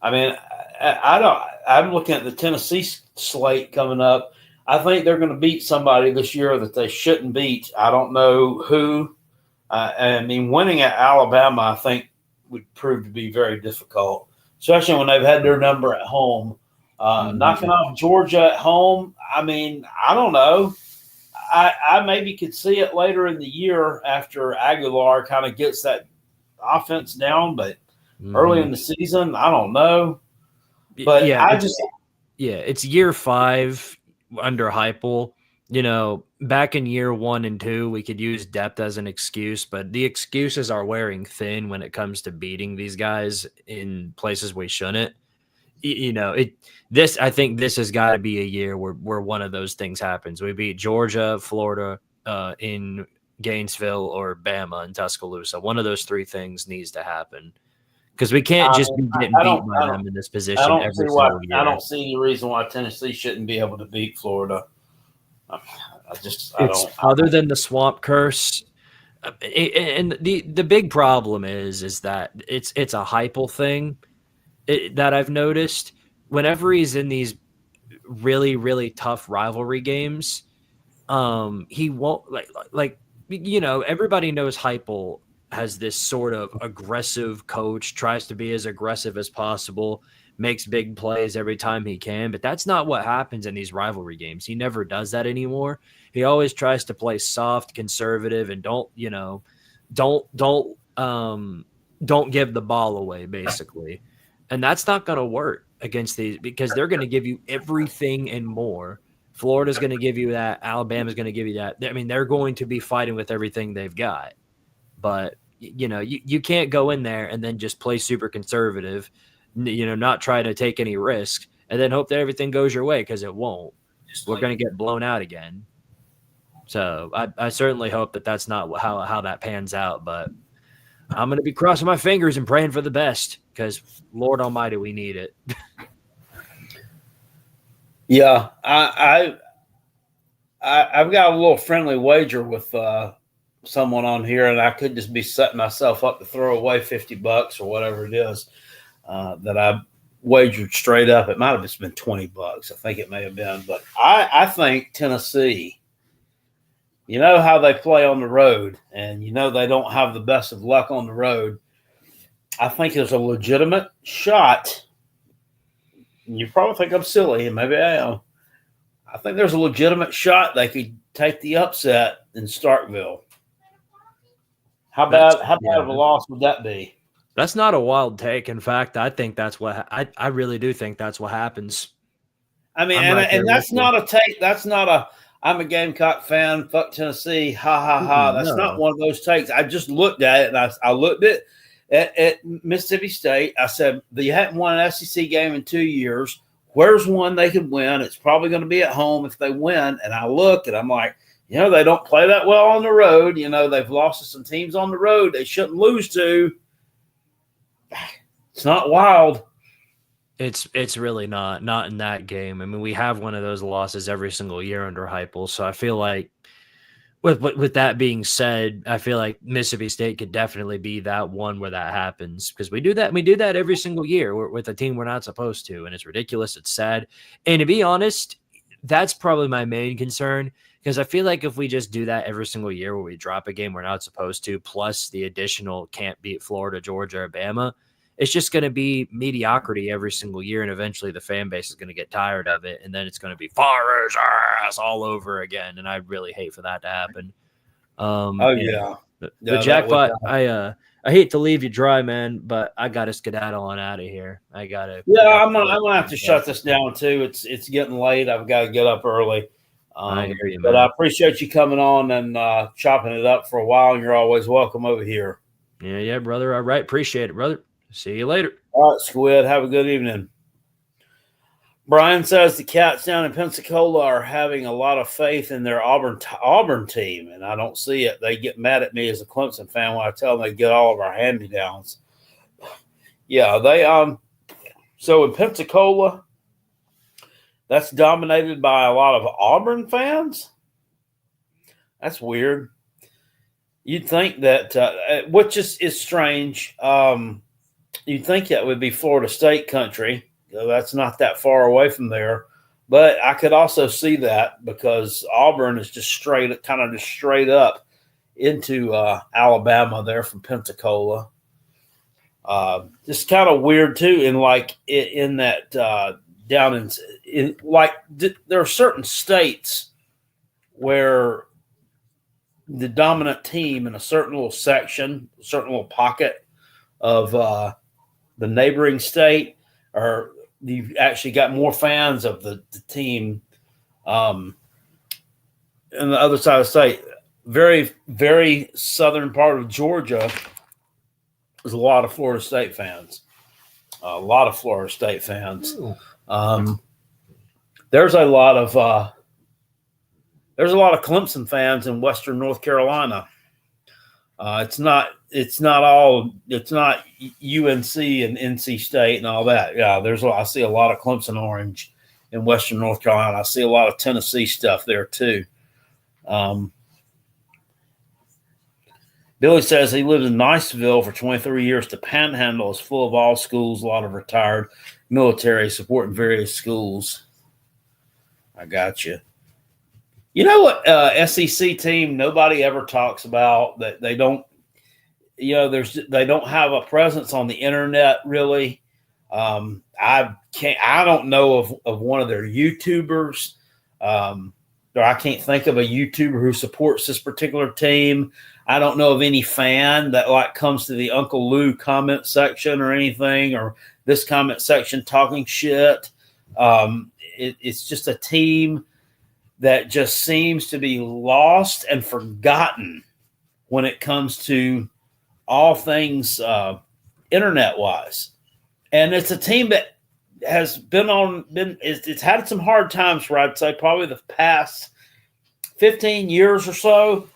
I mean, I'm looking at the Tennessee slate coming up. I think they're going to beat somebody this year that they shouldn't beat. I don't know who. I mean, winning at Alabama, I think, would prove to be very difficult, especially when they've had their number at home. Knocking off Georgia at home, I mean, I don't know. I maybe could see it later in the year after Aguilar kind of gets that offense down, but early in the season, I don't know. But it's year 5 under Heupel. Back in year 1 and 2, we could use depth as an excuse, but the excuses are wearing thin when it comes to beating these guys in places we shouldn't. I think this has got to be a year where one of those things happens. We beat Georgia, Florida, in Gainesville, or Bama in Tuscaloosa. One of those 3 things needs to happen, because we can't just be getting beat by them in this position every single year. I don't see any reason why Tennessee shouldn't be able to beat Florida. Other than the swamp curse, And the big problem is that it's a Heupel thing that I've noticed. Whenever he's in these really tough rivalry games, he won't like everybody knows Heupel has this sort of aggressive coach, tries to be as aggressive as possible, makes big plays every time he can, but that's not what happens in these rivalry games. He never does that anymore. He always tries to play soft, conservative, and don't give the ball away, basically. And that's not going to work against these, because they're going to give you everything and more. Florida's going to give you that. Alabama's going to give you that. I mean, they're going to be fighting with everything they've got. But, you can't go in there and then just play super conservative, not try to take any risk, and then hope that everything goes your way, because it won't. We're going to get blown out again. So I certainly hope that that's not how that pans out. But I'm going to be crossing my fingers and praying for the best, because Lord Almighty, we need it. Yeah, I've got a little friendly wager with someone on here, and I could just be setting myself up to throw away $50 or whatever it is that I wagered straight up. It might have just been $20. I think it may have been, but I think Tennessee. You know how they play on the road, and they don't have the best of luck on the road. I think there's a legitimate shot. You probably think I'm silly, and maybe I am. I think there's a legitimate shot they could take the upset in Starkville. How bad of a loss would that be? That's not a wild take. In fact, I think that's what I really do think that's what happens. I mean, and that's not a take. That's not a I'm a Gamecock fan. Fuck Tennessee. Ha ha ha. That's not one of those takes. I just looked at it, and I looked at Mississippi State. I said, you hadn't won an SEC game in 2 years. Where's one they could win? It's probably going to be at home if they win. And I look, and I'm like, they don't play that well on the road. They've lost to some teams on the road they shouldn't lose to. It's not wild. It's really not in that game. I mean, we have one of those losses every single year under Heupel. So I feel like, with that being said, I feel like Mississippi State could definitely be that one where that happens, because we do that every single year with a team we're not supposed to, and it's ridiculous. It's sad, and to be honest, that's probably my main concern, because I feel like if we just do that every single year where we drop a game we're not supposed to, plus the additional can't beat Florida, Georgia, or Bama, it's just going to be mediocrity every single year, and eventually the fan base is going to get tired of it, and then it's going to be Forest ass all over again, and I really hate for that to happen. The jackpot. I hate to leave you dry, man, but I got to skedaddle on out of here. I'm gonna have to shut this down too. It's getting late. I've got to get up early. I hear you, but man. I appreciate you coming on and chopping it up for a while. And you're always welcome over here. Yeah, brother. All right, appreciate it, brother. See you later. All right, Squid. Have a good evening. Brian says the Cats down in Pensacola are having a lot of faith in their Auburn team, and I don't see it. They get mad at me as a Clemson fan when I tell them they get all of our hand-me-downs. Yeah, they so in Pensacola, that's dominated by a lot of Auburn fans. That's weird. You'd think that, which is strange. You'd think that would be Florida State country. That's not that far away from there. But I could also see that because Auburn is just straight up into Alabama there from Pensacola. Just kind of weird too. In that down in there are certain states where the dominant team in a certain little section, a certain little pocket of the neighboring state, or you've actually got more fans of the team on the other side of the state. Very, very southern part of Georgia, there's a lot of Florida State fans. There's a lot of Clemson fans in Western North Carolina. It's not UNC and NC State and all that. Yeah, I see a lot of Clemson orange in Western North Carolina. I see a lot of Tennessee stuff there too. Billy says he lived in Niceville for 23 years. The Panhandle is full of all schools, a lot of retired military supporting various schools. I got you. You know what SEC team nobody ever talks about that they don't, they don't have a presence on the internet really. I don't know of one of their YouTubers. Or I can't think of a YouTuber who supports this particular team. I don't know of any fan that like comes to the Uncle Lou comment section or anything, or this comment section talking shit. It's just a team that just seems to be lost and forgotten when it comes to all things internet wise. And it's a team that has it's had some hard times for, I'd say, probably the past 15 years or so.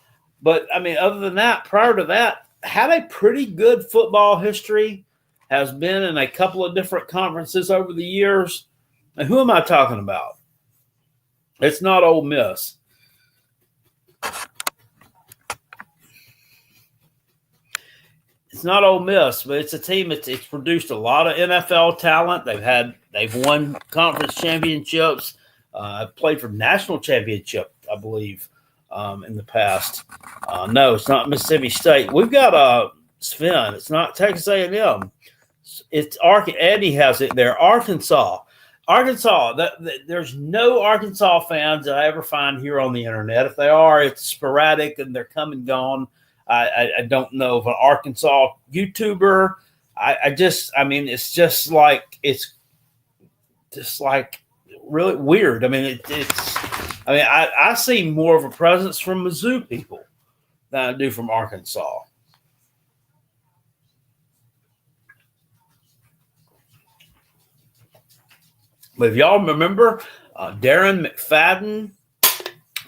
But I mean, other than that, prior to that, had a pretty good football history, has been in a couple of different conferences over the years. And who am I talking about? It's not Ole Miss. It's not Ole Miss, but it's a team. It's produced a lot of NFL talent. They've won conference championships. Played for national championship, I believe, in the past. No, it's not Mississippi State. We've got Sven. It's not Texas A&M. It's Eddie has it there. Arkansas. There's no Arkansas fans that I ever find here on the internet. If they are, it's sporadic and they're come and gone. I don't know of an Arkansas YouTuber. It's just like really weird. I mean, I see more of a presence from Mizzou people than I do from Arkansas. But if y'all remember, Darren McFadden,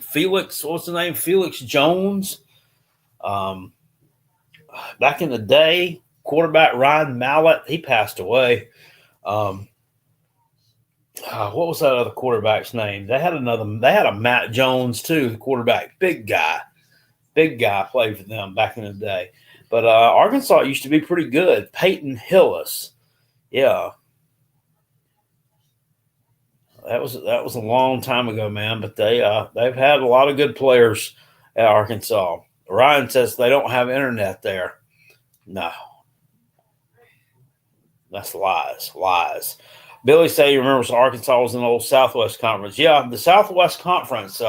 Felix, what's the name? Felix Jones. Back in the day, quarterback Ryan Mallett, he passed away. What was that other quarterback's name? They had a Matt Jones too, the quarterback, big guy played for them back in the day. But Arkansas used to be pretty good. Peyton Hillis, yeah. That was a long time ago, man. But they've had a lot of good players at Arkansas. Ryan says they don't have internet there. No, that's lies. Billy say he remembers Arkansas was in the old Southwest Conference. Yeah, the Southwest Conference.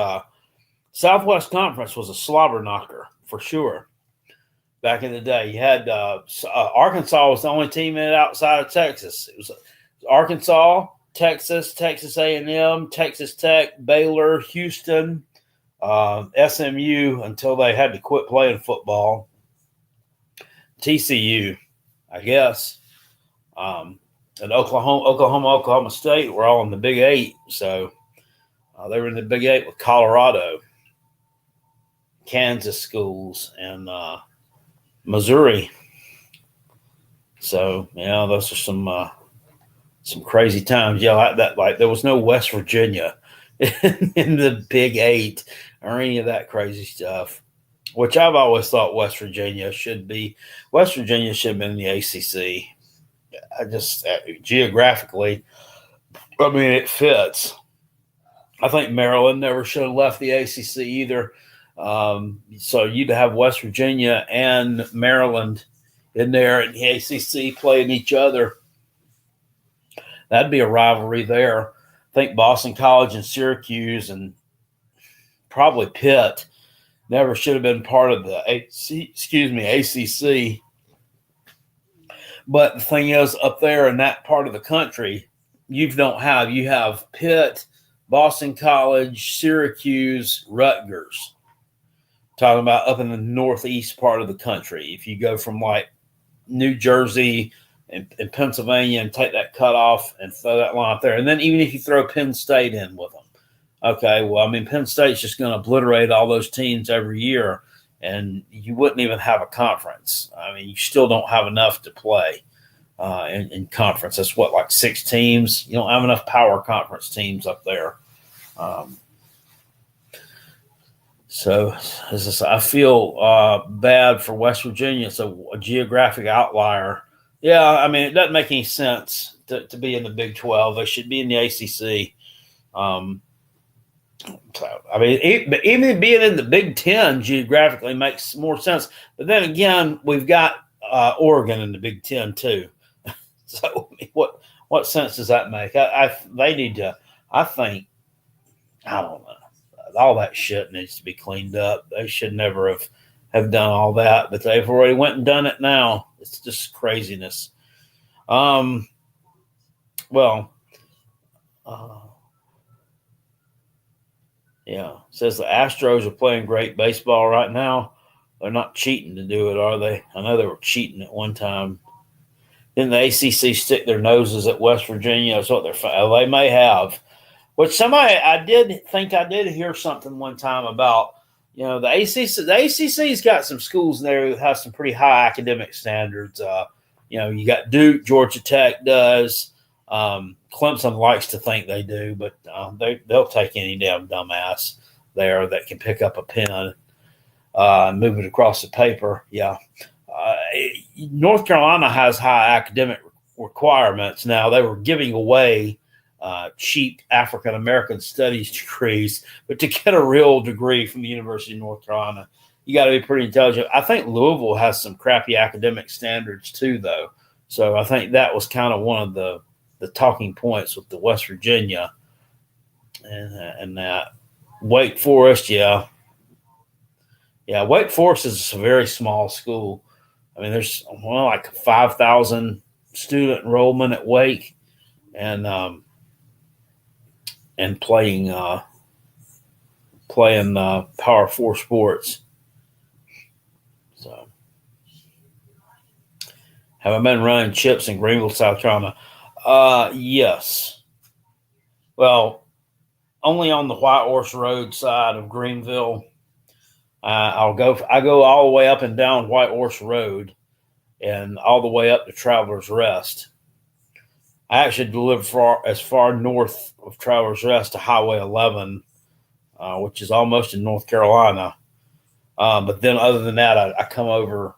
Southwest Conference was a slobber knocker for sure. Back in the day, you had Arkansas was the only team in it outside of Texas. It was Arkansas, Texas, Texas A&M, Texas Tech, Baylor, Houston, SMU until they had to quit playing football. TCU, I guess, and Oklahoma State were all in the Big Eight. So they were in the Big Eight with Colorado, Kansas schools, and Missouri. So yeah, those are some crazy times. Yeah, like there was no West Virginia in the Big Eight or any of that crazy stuff, which I've always thought West Virginia should have been in the ACC. I just geographically, I mean, it fits. I think Maryland never should have left the ACC either. So you'd have West Virginia and Maryland in there in the ACC playing each other. That'd be a rivalry there. I think Boston College and Syracuse and probably Pitt never should have been part of the ACC. But the thing is, up there in that part of the country, you have Pitt, Boston College, Syracuse, Rutgers. Talking about up in the northeast part of the country. If you go from like New Jersey and Pennsylvania and take that cutoff and throw that line up there. And then even if you throw Penn State in with them. Okay, well, I mean, Penn State's just going to obliterate all those teams every year, and you wouldn't even have a conference. I mean, you still don't have enough to play in conference. That's like 6 teams. You don't have enough power conference teams up there. So I feel bad for West Virginia. It's a geographic outlier. Yeah, I mean, it doesn't make any sense to be in the Big 12. They should be in the ACC. So, I mean, even being in the Big 10 geographically makes more sense. But then again, we've got Oregon in the Big 10 too. So what sense does that make? They need to. I think, I don't know. All that shit needs to be cleaned up. They should never have done all that, but they've already went and done it now. It's just craziness. Well, yeah. Says the Astros are playing great baseball right now. They're not cheating to do it, are they? I know they were cheating at one time. Didn't the ACC stick their noses at West Virginia? That's what they may have. Which I did hear something one time about, the ACC. The ACC's got some schools in there who have some pretty high academic standards. You got Duke, Georgia Tech does. Clemson likes to think they do, but they'll take any damn dumbass there that can pick up a pen and move it across the paper. Yeah. North Carolina has high academic requirements. Now, they were giving away cheap African American studies degrees, but to get a real degree from the University of North Carolina, you got to be pretty intelligent. I think Louisville has some crappy academic standards too, though. So I think that was kind of one of the talking points with the West Virginia and that. Wake Forest, yeah. Wake Forest is a very small school. I mean, there's like 5,000 student enrollment at Wake, and playing Power 4 sports. So, have I been running chips in Greenville, South Carolina? Yes. Well, only on the White Horse Road side of Greenville. I go all the way up and down White Horse Road and all the way up to Travelers Rest. I actually live as far north of Travelers Rest to Highway 11, which is almost in North Carolina. But then other than that, I come over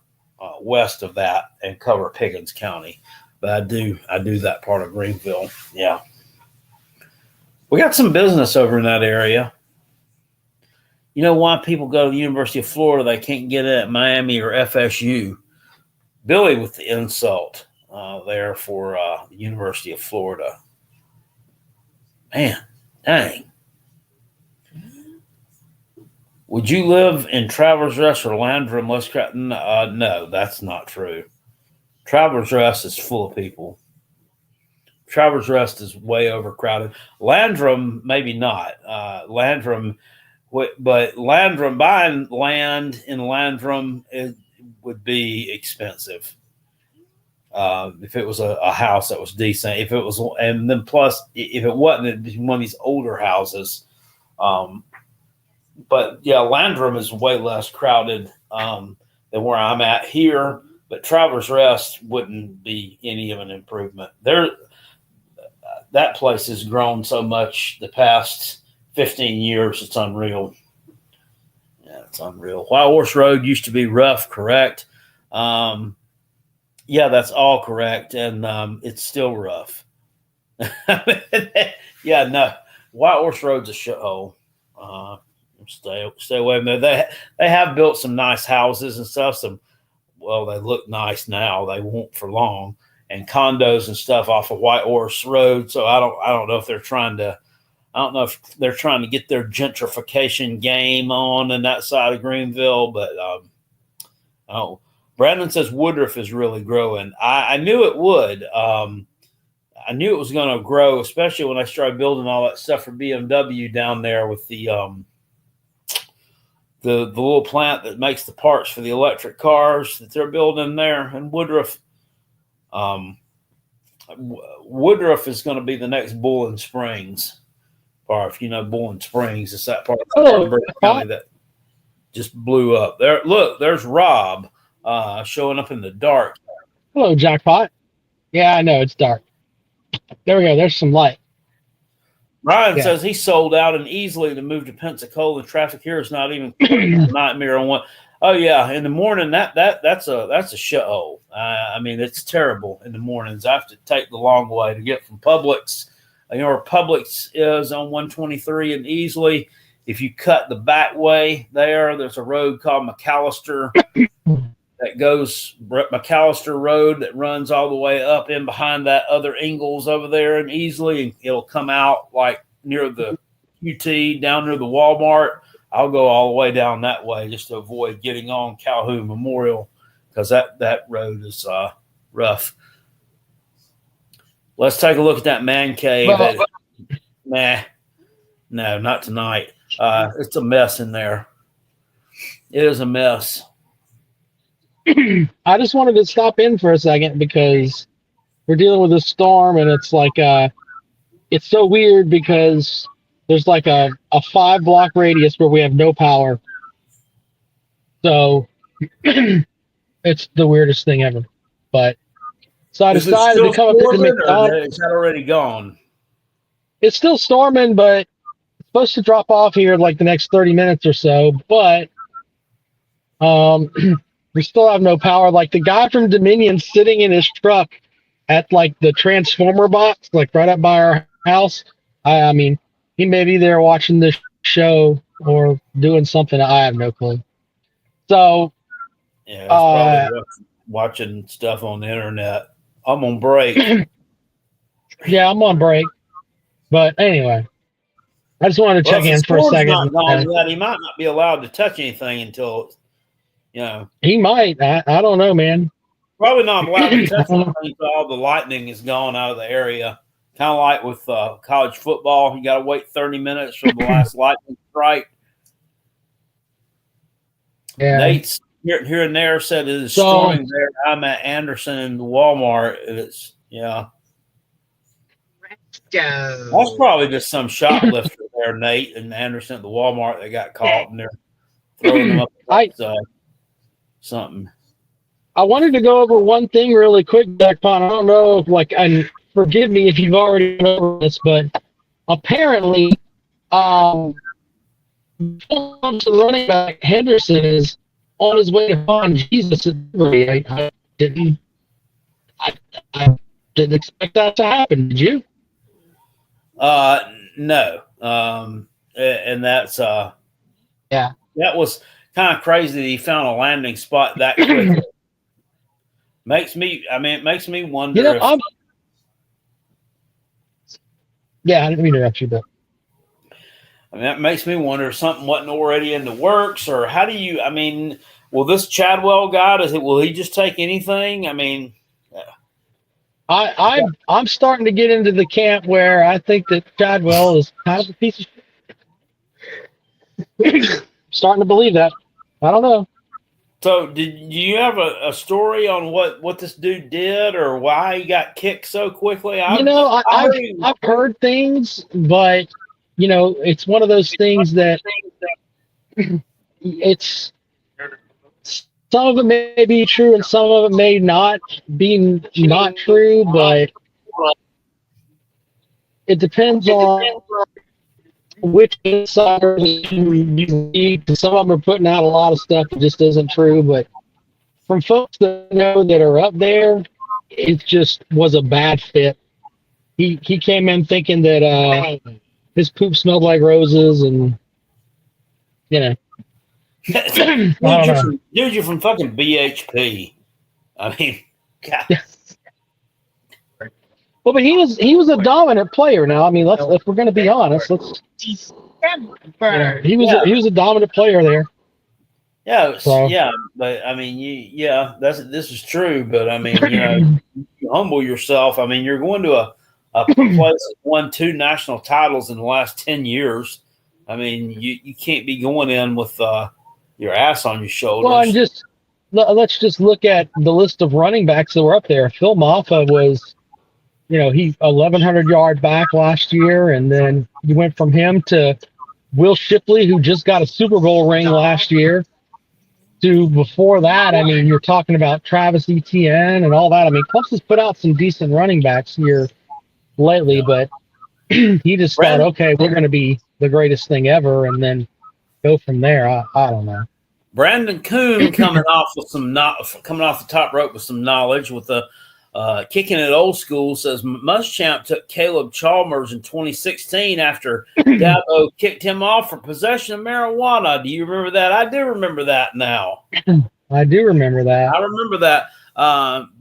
west of that and cover Pickens County. But I do that part of Greenville. Yeah. We got some business over in that area. You know why people go to the University of Florida? They can't get it at Miami or FSU. Billy with the insult there for the University of Florida. Man, dang. Would you live in Travelers Rest or Landrum, West Carolina? No, that's not true. Travelers Rest is full of people. Travelers Rest is way overcrowded. Landrum, maybe not. Landrum, but Landrum, buying land in Landrum would be expensive. If it was a house that was decent, if it was, and then plus, if it wasn't, it'd be one of these older houses. But yeah, Landrum is way less crowded than where I'm at here. But Travelers Rest wouldn't be any of an improvement. That place has grown so much the past 15 years. It's unreal. Yeah, it's unreal. White Horse Road used to be rough, correct? Yeah, that's all correct, and it's still rough. Yeah, no, White Horse Road's a shithole. Stay away from there. They have built some nice houses and stuff. They look nice now. They won't for long, and condos and stuff off of White Horse Road. So I don't know if they're trying to. I don't know if they're trying to get their gentrification game on that side of Greenville, but Brandon says Woodruff is really growing. I knew it would. I knew it was going to grow, especially when I started building all that stuff for BMW down there with the little plant that makes the parts for the electric cars that they're building there in Woodruff. Woodruff is going to be the next Bowling Springs. Or if you know Bowling Springs, it's that part of the county that just blew up. There's Rob showing up in the dark. Hello, Jackpot. Yeah, I know it's dark. There we go. There's some light. Ryan Yeah. says he sold out and easily to move to Pensacola. Traffic here is not even a nightmare on one. Oh yeah, in the morning that's a shithole. I mean, it's terrible in the mornings. I have to take the long way to get from Publix. You know where Publix is on 123 and Easley. If you cut the back way there's a road called McAllister that goes McAllister Road that runs all the way up in behind that other Ingalls over there and Easley, and it'll come out like near the QT down near the Walmart. I'll go all the way down that way just to avoid getting on Calhoun Memorial because that road is rough. Let's take a look at that man cave. No, not tonight. It's a mess in there. It is a mess. I just wanted to stop in for a second because we're dealing with a storm, and it's like it's so weird because there's like a 5-block radius where we have no power. So it's the weirdest thing ever. But so I decided to come up to McDonald's. Is that already gone? It's still storming, but it's supposed to drop off here like the next 30 minutes or so. But we still have no power. Like the guy from Dominion sitting in his truck at like the transformer box, like right up by our house. I mean, he may be there watching this show or doing something. I have no clue. So, yeah, it's probably watching stuff on the internet. I'm on break. Yeah, I'm on break. But anyway, I just wanted to check in for a second. Not gone yet. He might not be allowed to touch anything until, He might. I don't know, man. Probably not allowed to touch anything until all the lightning is gone out of the area. Kind of like with college football. You got to wait 30 minutes for the last lightning strike. Yeah. Nate's here and there said it is storming there. I'm at Anderson and Walmart. It's, That's probably just some shoplifter there, Nate and Anderson at the Walmart. They got caught and they're throwing them up something. I wanted to go over one thing really quick, Jackpot. I don't know if, and forgive me if you've already gone over this, but apparently, when it comes to the running back, Henderson is on his way to find Jesus at Rivalry. I didn't expect that to happen. Did you? No. And that's that was kind of crazy that he found a landing spot that quickly. Makes me wonder if I didn't mean to interrupt you, but that makes me wonder if something wasn't already in the works, or how do you? Will this Chadwell guy? Will he just take anything? I'm starting to get into the camp where I think that Chadwell is kind of a piece of shit. Starting to believe that. I don't know. So, do you have a story on what this dude did or why he got kicked so quickly? I've heard things, but it's one of those things that it's some of it may be true and some of it may not be not true, but it depends on which insiders you read. Some of them are putting out a lot of stuff that just isn't true, but from folks that know that are up there, it just was a bad fit. He came in thinking that his poop smelled like roses, and dude, you're from fucking BHP. God. Well, but he was a dominant player. Now, if we're going to be honest, he was a dominant player there. Yeah, but this is true. But you humble yourself. You're going to a place that won 2 national titles in the last 10 years. You can't be going in with your ass on your shoulders. Well, and let's just look at the list of running backs that were up there. Phil Maffa was, he 1,100-yard back last year, and then you went from him to Will Shipley, who just got a Super Bowl ring last year, to before that. You're talking about Travis Etienne and all that. Clemson's put out some decent running backs here lately, but he just thought, okay, we're going to be the greatest thing ever, and then go from there. I don't know. Brandon Kuhn coming off the top rope with some knowledge with the kicking it old school, says Muschamp took Caleb Chalmers in 2016 after Dabo kicked him off for possession of marijuana. Do you remember that? I do remember that now. I do remember that. I remember that.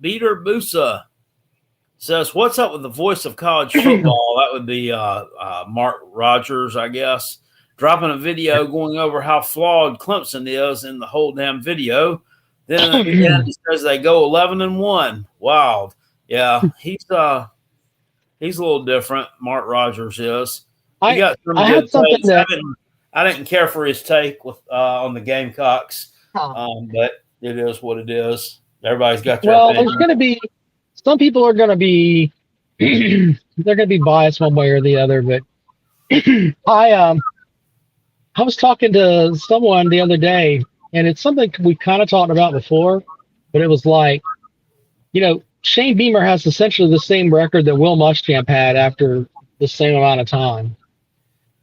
Beater Busa says, what's up with the voice of college football? That would be Mark Rogers, I guess. Dropping a video going over how flawed Clemson is in the whole damn video. Then at the end, he says they go 11-1. Wild. Yeah, he's a little different. Mark Rogers is. He got some good takes. I didn't care for his take with on the Gamecocks, but it is what it is. Everybody's got their opinion. There's going to be some people are going to be they're going to be biased one way or the other. But I was talking to someone the other day. And it's something we kind of talked about before, but it was like, Shane Beamer has essentially the same record that Will Muschamp had after the same amount of time.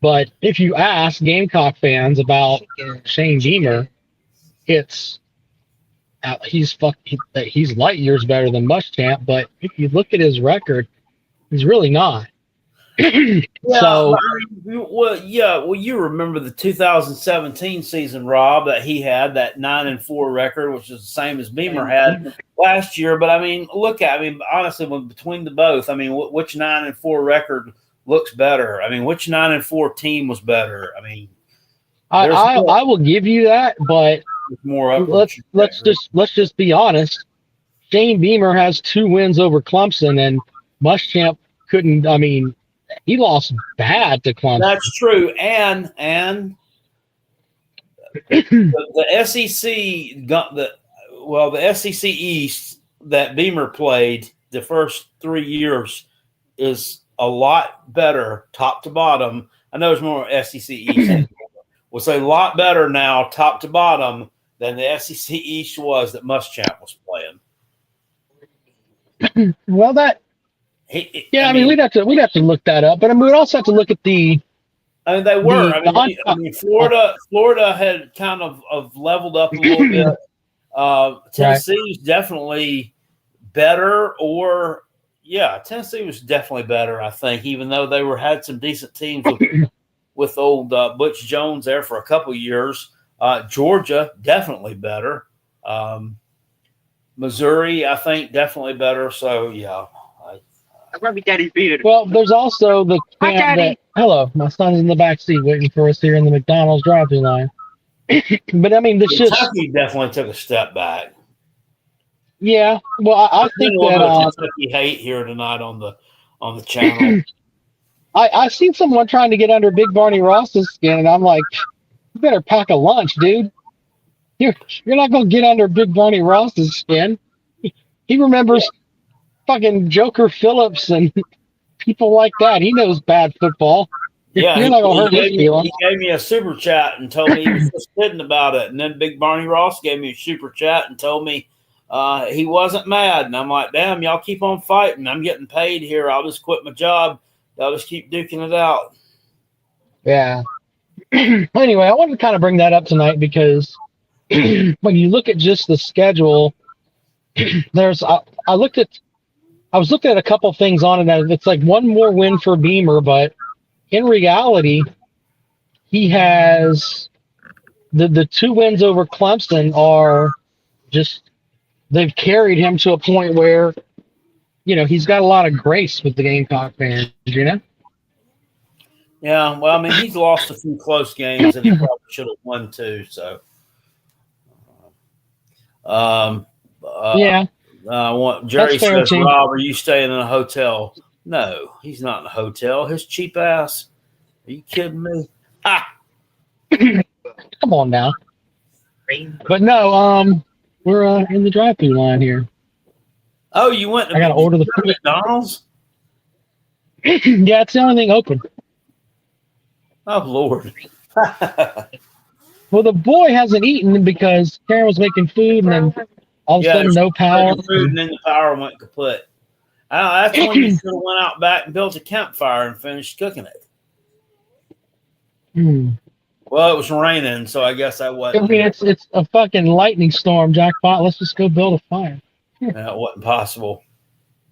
But if you ask Gamecock fans about Shane Beamer, it's he's light years better than Muschamp. But if you look at his record, he's really not. Well, you remember the 2017 season, Rob, that he had that 9-4 record, which is the same as Beamer had last year. But honestly, between the both, which 9-4 record looks better? Which 9-4 team was better? I will give you that, but more let's just be honest. Shane Beamer has 2 wins over Clemson, and Muschamp couldn't. He lost bad to Clemson. That's true, and the SEC got the SEC East that Beamer played the first 3 years is a lot better top to bottom. I know there's more SEC East. We'll say a lot better now top to bottom than the SEC East was that Muschamp was playing. Well, we'd have to look that up, but we'd also have to look at the. They were. Florida had kind of leveled up a little bit. Tennessee was definitely better, Tennessee was definitely better. I think, even though they had some decent teams with old Butch Jones there for a couple years. Georgia definitely better. Missouri, I think, definitely better. So yeah. Well, there's also the camp that. Hello, my son's in the back seat waiting for us here in the McDonald's drive-thru line. But Kentucky definitely took a step back. Yeah, well, I think that Kentucky hate here tonight on the channel. I seen someone trying to get under Big Barney Ross's skin, and I'm like, you better pack a lunch, dude. You're not gonna get under Big Barney Ross's skin. He remembers. Fucking Joker Phillips and people like that. He knows bad football. Yeah, you're not gonna hurt his feelings. He gave me a super chat and told me he was just kidding about it. And then Big Barney Ross gave me a super chat and told me he wasn't mad. And I'm like, damn, y'all keep on fighting. I'm getting paid here. I'll just quit my job. I'll just keep duking it out. Yeah. Anyway, I wanted to kind of bring that up tonight because when you look at just the schedule, I was looking at a couple things on it, and it's like one more win for Beamer, but in reality, he has the 2 wins over Clemson are just they've carried him to a point where he's got a lot of grace with the Gamecock fans. Yeah, well, he's lost a few close games, and he probably should have won too. So, yeah. Jerry says, Rob, are you staying in a hotel? No, he's not in a hotel. His cheap ass. Are you kidding me? Come on now. But no, we're in the drive-thru line here. Oh, you went to I gotta order the food. McDonald's? Yeah, it's the only thing open. Oh, Lord. Well, the boy hasn't eaten because Karen was making food, and then all of a sudden, no power. Food and then the power went kaput. That's when you should have went out back and built a campfire and finished cooking it. Well, it was raining, so I guess I wasn't. I mean, it's a fucking lightning storm, jackpot. Let's just go build a fire. It wasn't possible.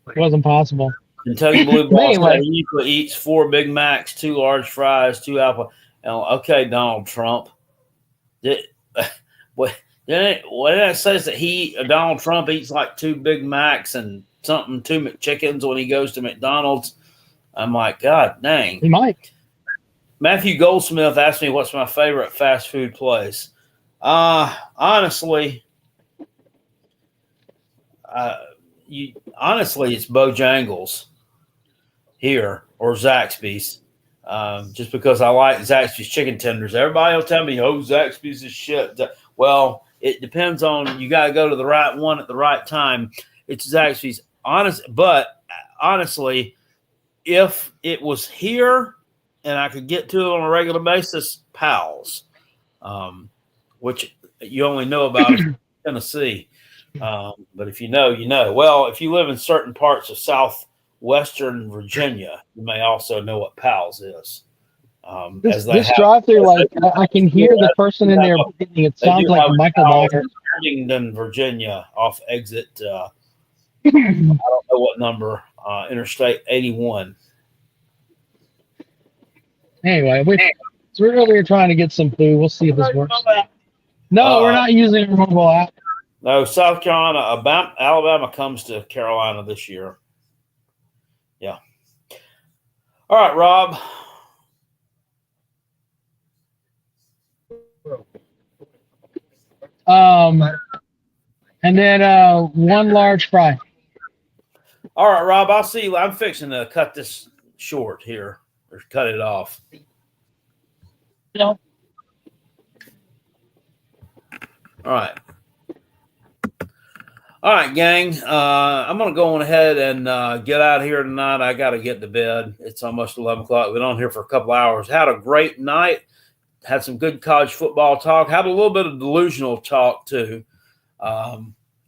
It wasn't possible. Kentucky Blue Ball Anyway. said he usually eats 4 Big Macs, 2 large fries, 2 apple. Okay, Donald Trump. What it says that Donald Trump eats like 2 Big Macs and 2 McChickens when he goes to McDonald's. I'm like, God dang. He might. Matthew Goldsmith asked me what's my favorite fast food place. Honestly, it's Bojangles here or Zaxby's, just because I like Zaxby's chicken tenders. Everybody will tell me, "Oh, Zaxby's is shit." Well, it depends on, you got to go to the right one at the right time. It's Zaxby's, but honestly, if it was here and I could get to it on a regular basis, Pals, which you only know about in Tennessee. But if you know, you know. Well, if you live in certain parts of southwestern Virginia, you may also know what Pals is. This drive-through, like I can hear the person in there breathing. It sounds like Michael Myers. Arlington, Virginia, off exit. I don't know what number. Interstate 81. Anyway, we're over here trying to get some food. We'll see if this works. No, we're not using a mobile app. No, South Carolina, Alabama comes to Carolina this year. Yeah. All right, Rob. And then 1 large fry. All right, Rob, I'll see you. I'm fixing to cut this short here, or cut it off. No. All right. All right, gang. I'm going to go on ahead and get out of here tonight. I got to get to bed. It's almost 11 o'clock. We've been on here for a couple hours. Had a great night. Had some good college football talk. Had a little bit of delusional talk, too.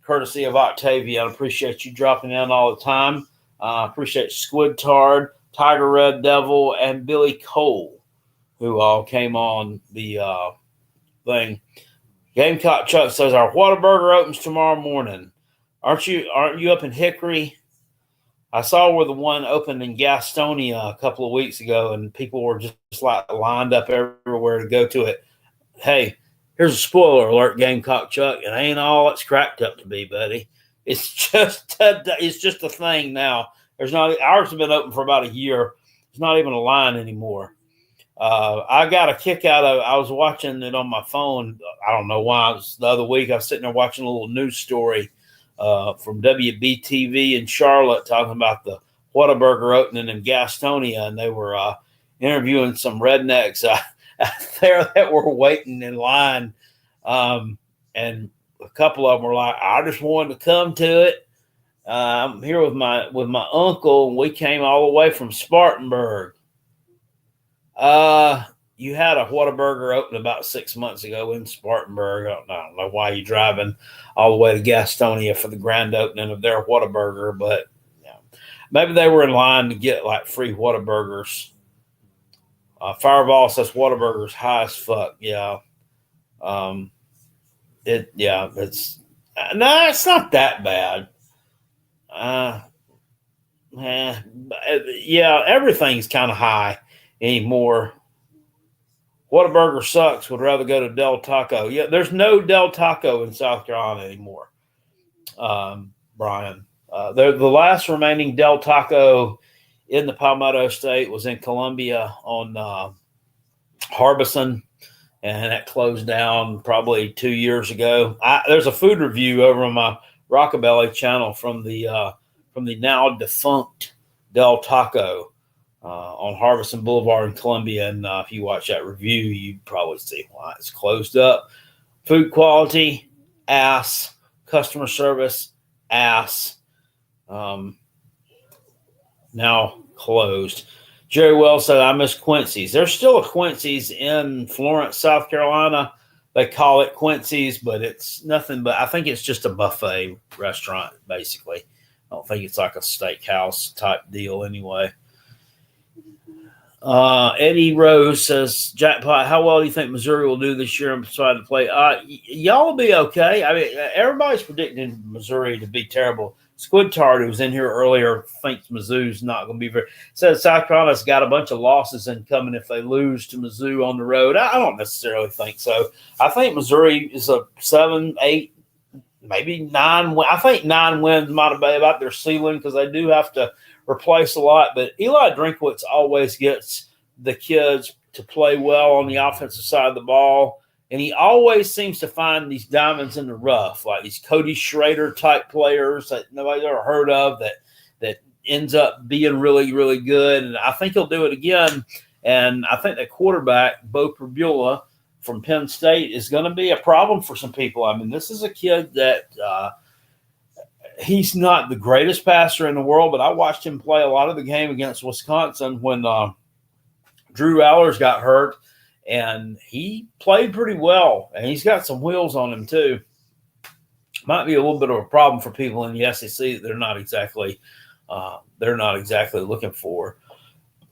Courtesy of Octavian. I appreciate you dropping in all the time. Appreciate Squid Tard, Tiger Red Devil, and Billy Cole, who all came on the thing. Gamecock Chuck says our Whataburger opens tomorrow morning. Aren't you up in Hickory? I saw where the one opened in Gastonia a couple of weeks ago, and people were just like lined up everywhere to go to it. Hey, here's a spoiler alert, Gamecock Chuck. It ain't all it's cracked up to be, buddy. It's just a thing now. Ours have been open for about a year. It's not even a line anymore. I got a kick out of. I was watching it on my phone. I don't know why. It was the other week. I was sitting there watching a little news story from WBTV in Charlotte talking about the Whataburger opening in Gastonia, and they were interviewing some rednecks out there that were waiting in line, and a couple of them were like, "I just wanted to come to it. I'm here with my uncle, and we came all the way from Spartanburg." You had a Whataburger open about 6 months ago in Spartanburg. I don't know why you're driving all the way to Gastonia for the grand opening of their Whataburger, but yeah, maybe they were in line to get like free Whataburgers. Fireball says Whataburger's high as fuck. Yeah. It's not that bad. Everything's kind of high anymore. Whataburger sucks. Would rather go to Del Taco. Yeah, there's no Del Taco in South Carolina anymore, Brian. The last remaining Del Taco in the Palmetto State was in Columbia on Harbison, and that closed down probably 2 years ago. There's a food review over on my Rockabilly channel from the now defunct Del Taco on Harbison Boulevard in Columbia, and if you watch that review, you'd probably see why it's closed up. Food quality, ass. Customer service, ass. Now closed. Jerry Wells said, I miss Quincy's. There's still a Quincy's in Florence, South Carolina. They call it Quincy's, but it's nothing but, I think it's just a buffet restaurant, basically. I don't think it's like a steakhouse type deal anyway. Eddie Rose says, Jackpot, how well do you think Missouri will do this year and decide to play? Y'all will be okay. I mean, everybody's predicting Missouri to be terrible. Squid Tart, who was in here earlier, thinks Mizzou's not going to be very. Says South Carolina's got a bunch of losses incoming if they lose to Mizzou on the road. I don't necessarily think so. I think Missouri is a 7, 8, maybe 9. I think 9 wins might have been about their ceiling because they do have to replace a lot. But Eli Drinkwitz always gets the kids to play well on the offensive side of the ball. And he always seems to find these diamonds in the rough, like these Cody Schrader type players that nobody's ever heard of that ends up being really, really good. And I think he'll do it again. And I think that quarterback, Bo Pribula from Penn State, is going to be a problem for some people. I mean, this is a kid that he's not the greatest passer in the world, but I watched him play a lot of the game against Wisconsin when Drew Allers got hurt. And he played pretty well, and he's got some wheels on him too. Might be a little bit of a problem for people in the SEC that they're not exactly looking for.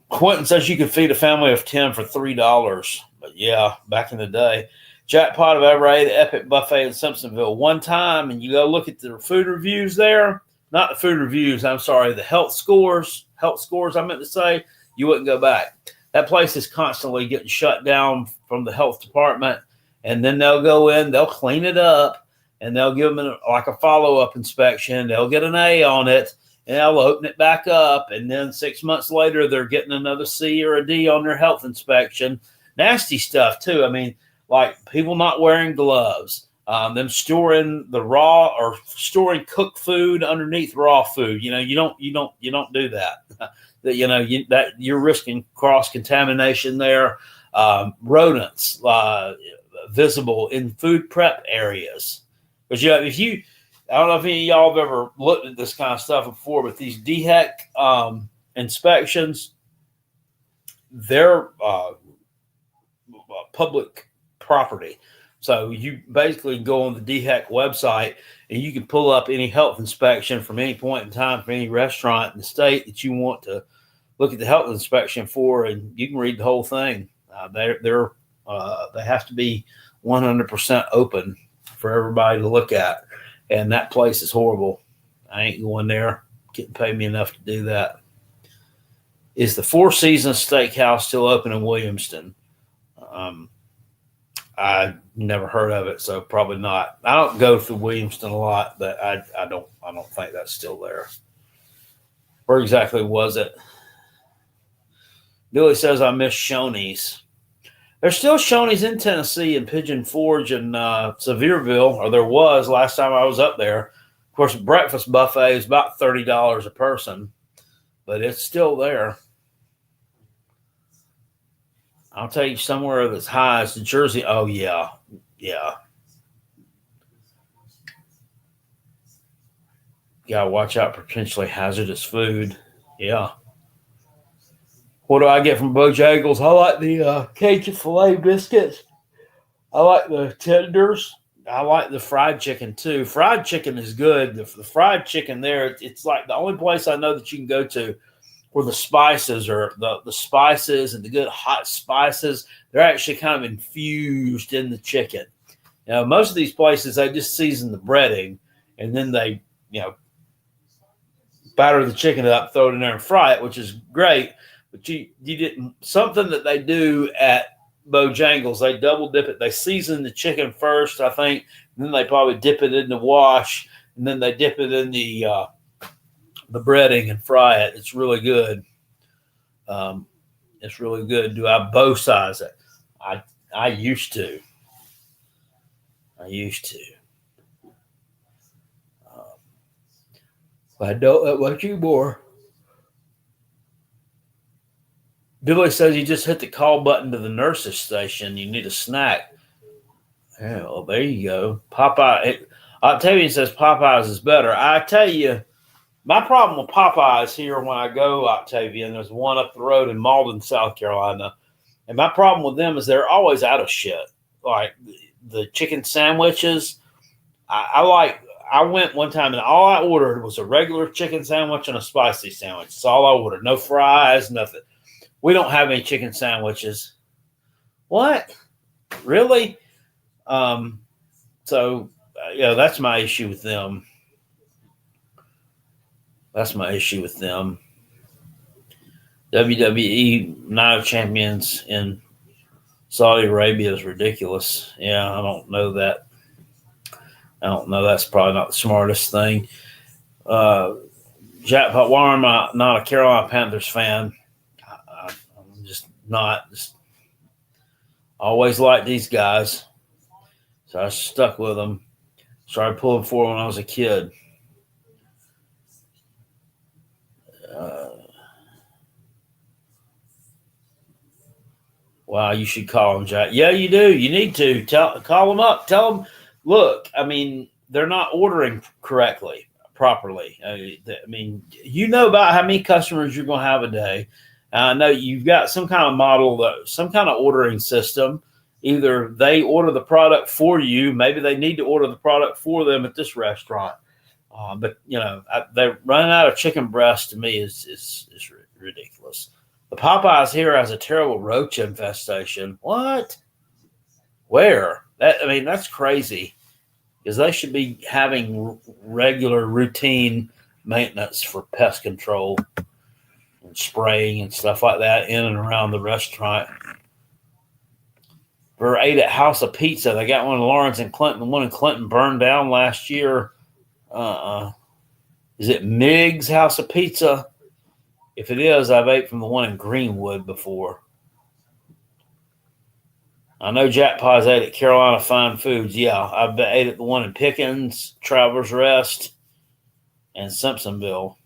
Quentin says you could feed a family of 10 for $3, but yeah, back in the day. Jackpot of ever ate the Epic Buffet in Simpsonville one time, and you go look at the food reviews there. Not the food reviews, I'm sorry, the health scores I meant to say, you wouldn't go back. That place is constantly getting shut down from the health department, and then they'll go in, they'll clean it up, and they'll give them a follow-up inspection. They'll get an A on it, and they'll open it back up, and then 6 months later, they're getting another C or a D on their health inspection. Nasty stuff, too. I mean, like people not wearing gloves, them storing the raw or storing cooked food underneath raw food. You don't do that. That you're risking cross contamination there. Rodents visible in food prep areas. Because I don't know if any of y'all have ever looked at this kind of stuff before, but these DHEC inspections, they're public property. So you basically go on the DHEC website and you can pull up any health inspection from any point in time for any restaurant in the state that you want to look at the health inspection for, and you can read the whole thing. They have to be 100% open for everybody to look at, and that place is horrible. I ain't going there. Couldn't pay me enough to do that. Is the Four Seasons Steakhouse still open in Williamston? I never heard of it, so probably not. I don't go through Williamston a lot, but I don't think that's still there. Where exactly was it? Billy says I miss Shoney's. There's still Shoney's in Tennessee in Pigeon Forge and Sevierville, or there was last time I was up there. Of course, breakfast buffet is about $30 a person, but it's still there. I'll tell you somewhere that's high as Jersey. Oh, yeah. Yeah. Got to watch out for potentially hazardous food. Yeah. What do I get from Bojangles? I like the Cajun filet biscuits. I like the tenders. I like the fried chicken, too. Fried chicken is good. The fried chicken there, it's like the only place I know that you can go to where the spices are the spices and the good hot spices, they're actually kind of infused in the chicken. Most of these places, they just season the breading and then they, batter the chicken up, throw it in there and fry it, which is great. But you didn't, something that they do at Bojangles, they double dip it. They season the chicken first, I think, and then they probably dip it in the wash, and then they dip it in the breading and fry it. It's really good. It's really good. Do I bow size it? I used to. But I don't that much anymore. Billy says you just hit the call button to the nurse's station. You need a snack. Yeah, well, there you go. Popeye. Octavian says Popeyes is better. I tell you, my problem with Popeyes here when I go, Octavian, there's one up the road in Malden, South Carolina. And my problem with them is they're always out of shit. Like the chicken sandwiches, I I went one time and all I ordered was a regular chicken sandwich and a spicy sandwich. That's all I ordered. No fries, nothing. We don't have any chicken sandwiches. What? Really? So, that's my issue with them. That's my issue with them. WWE Night of Champions in Saudi Arabia is ridiculous. Yeah, I don't know that. I don't know. That's probably not the smartest thing. Jackpot, why am I not a Carolina Panthers fan? I'm just not. Just always liked these guys. So I stuck with them. Started pulling for them when I was a kid. Wow, you should call them, Jack. Yeah, you do. You need to call them up. Tell them, look. I mean, they're not ordering properly. I mean, you know about how many customers you're going to have a day. I know you've got some kind of model, some kind of ordering system. Either they order the product for you, maybe they need to order the product for them at this restaurant. But they're running out of chicken breast. To me is ridiculous. The Popeyes here has a terrible roach infestation. What? Where? That's crazy. Because they should be having regular routine maintenance for pest control and spraying and stuff like that in and around the restaurant. We ate at House of Pizza. They got one in Lawrence and Clinton. The one in Clinton burned down last year. Is it Miggs House of Pizza? If it is, I've ate from the one in Greenwood before. I know Jack Paws ate at Carolina Fine Foods. Yeah, I've ate at the one in Pickens, Travelers Rest, and Simpsonville.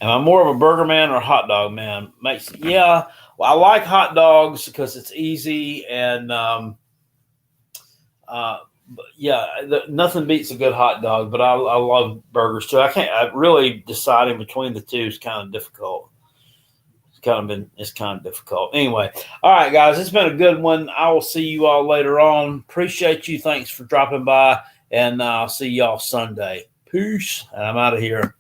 Am I more of a burger man or a hot dog man? Well, I like hot dogs because it's easy and nothing beats a good hot dog, but I love burgers too. Really deciding between the two is kind of difficult. It's kind of difficult. Anyway, all right, guys, it's been a good one. I will see you all later on. Appreciate you. Thanks for dropping by, and I'll see y'all Sunday. Peace, and I'm out of here.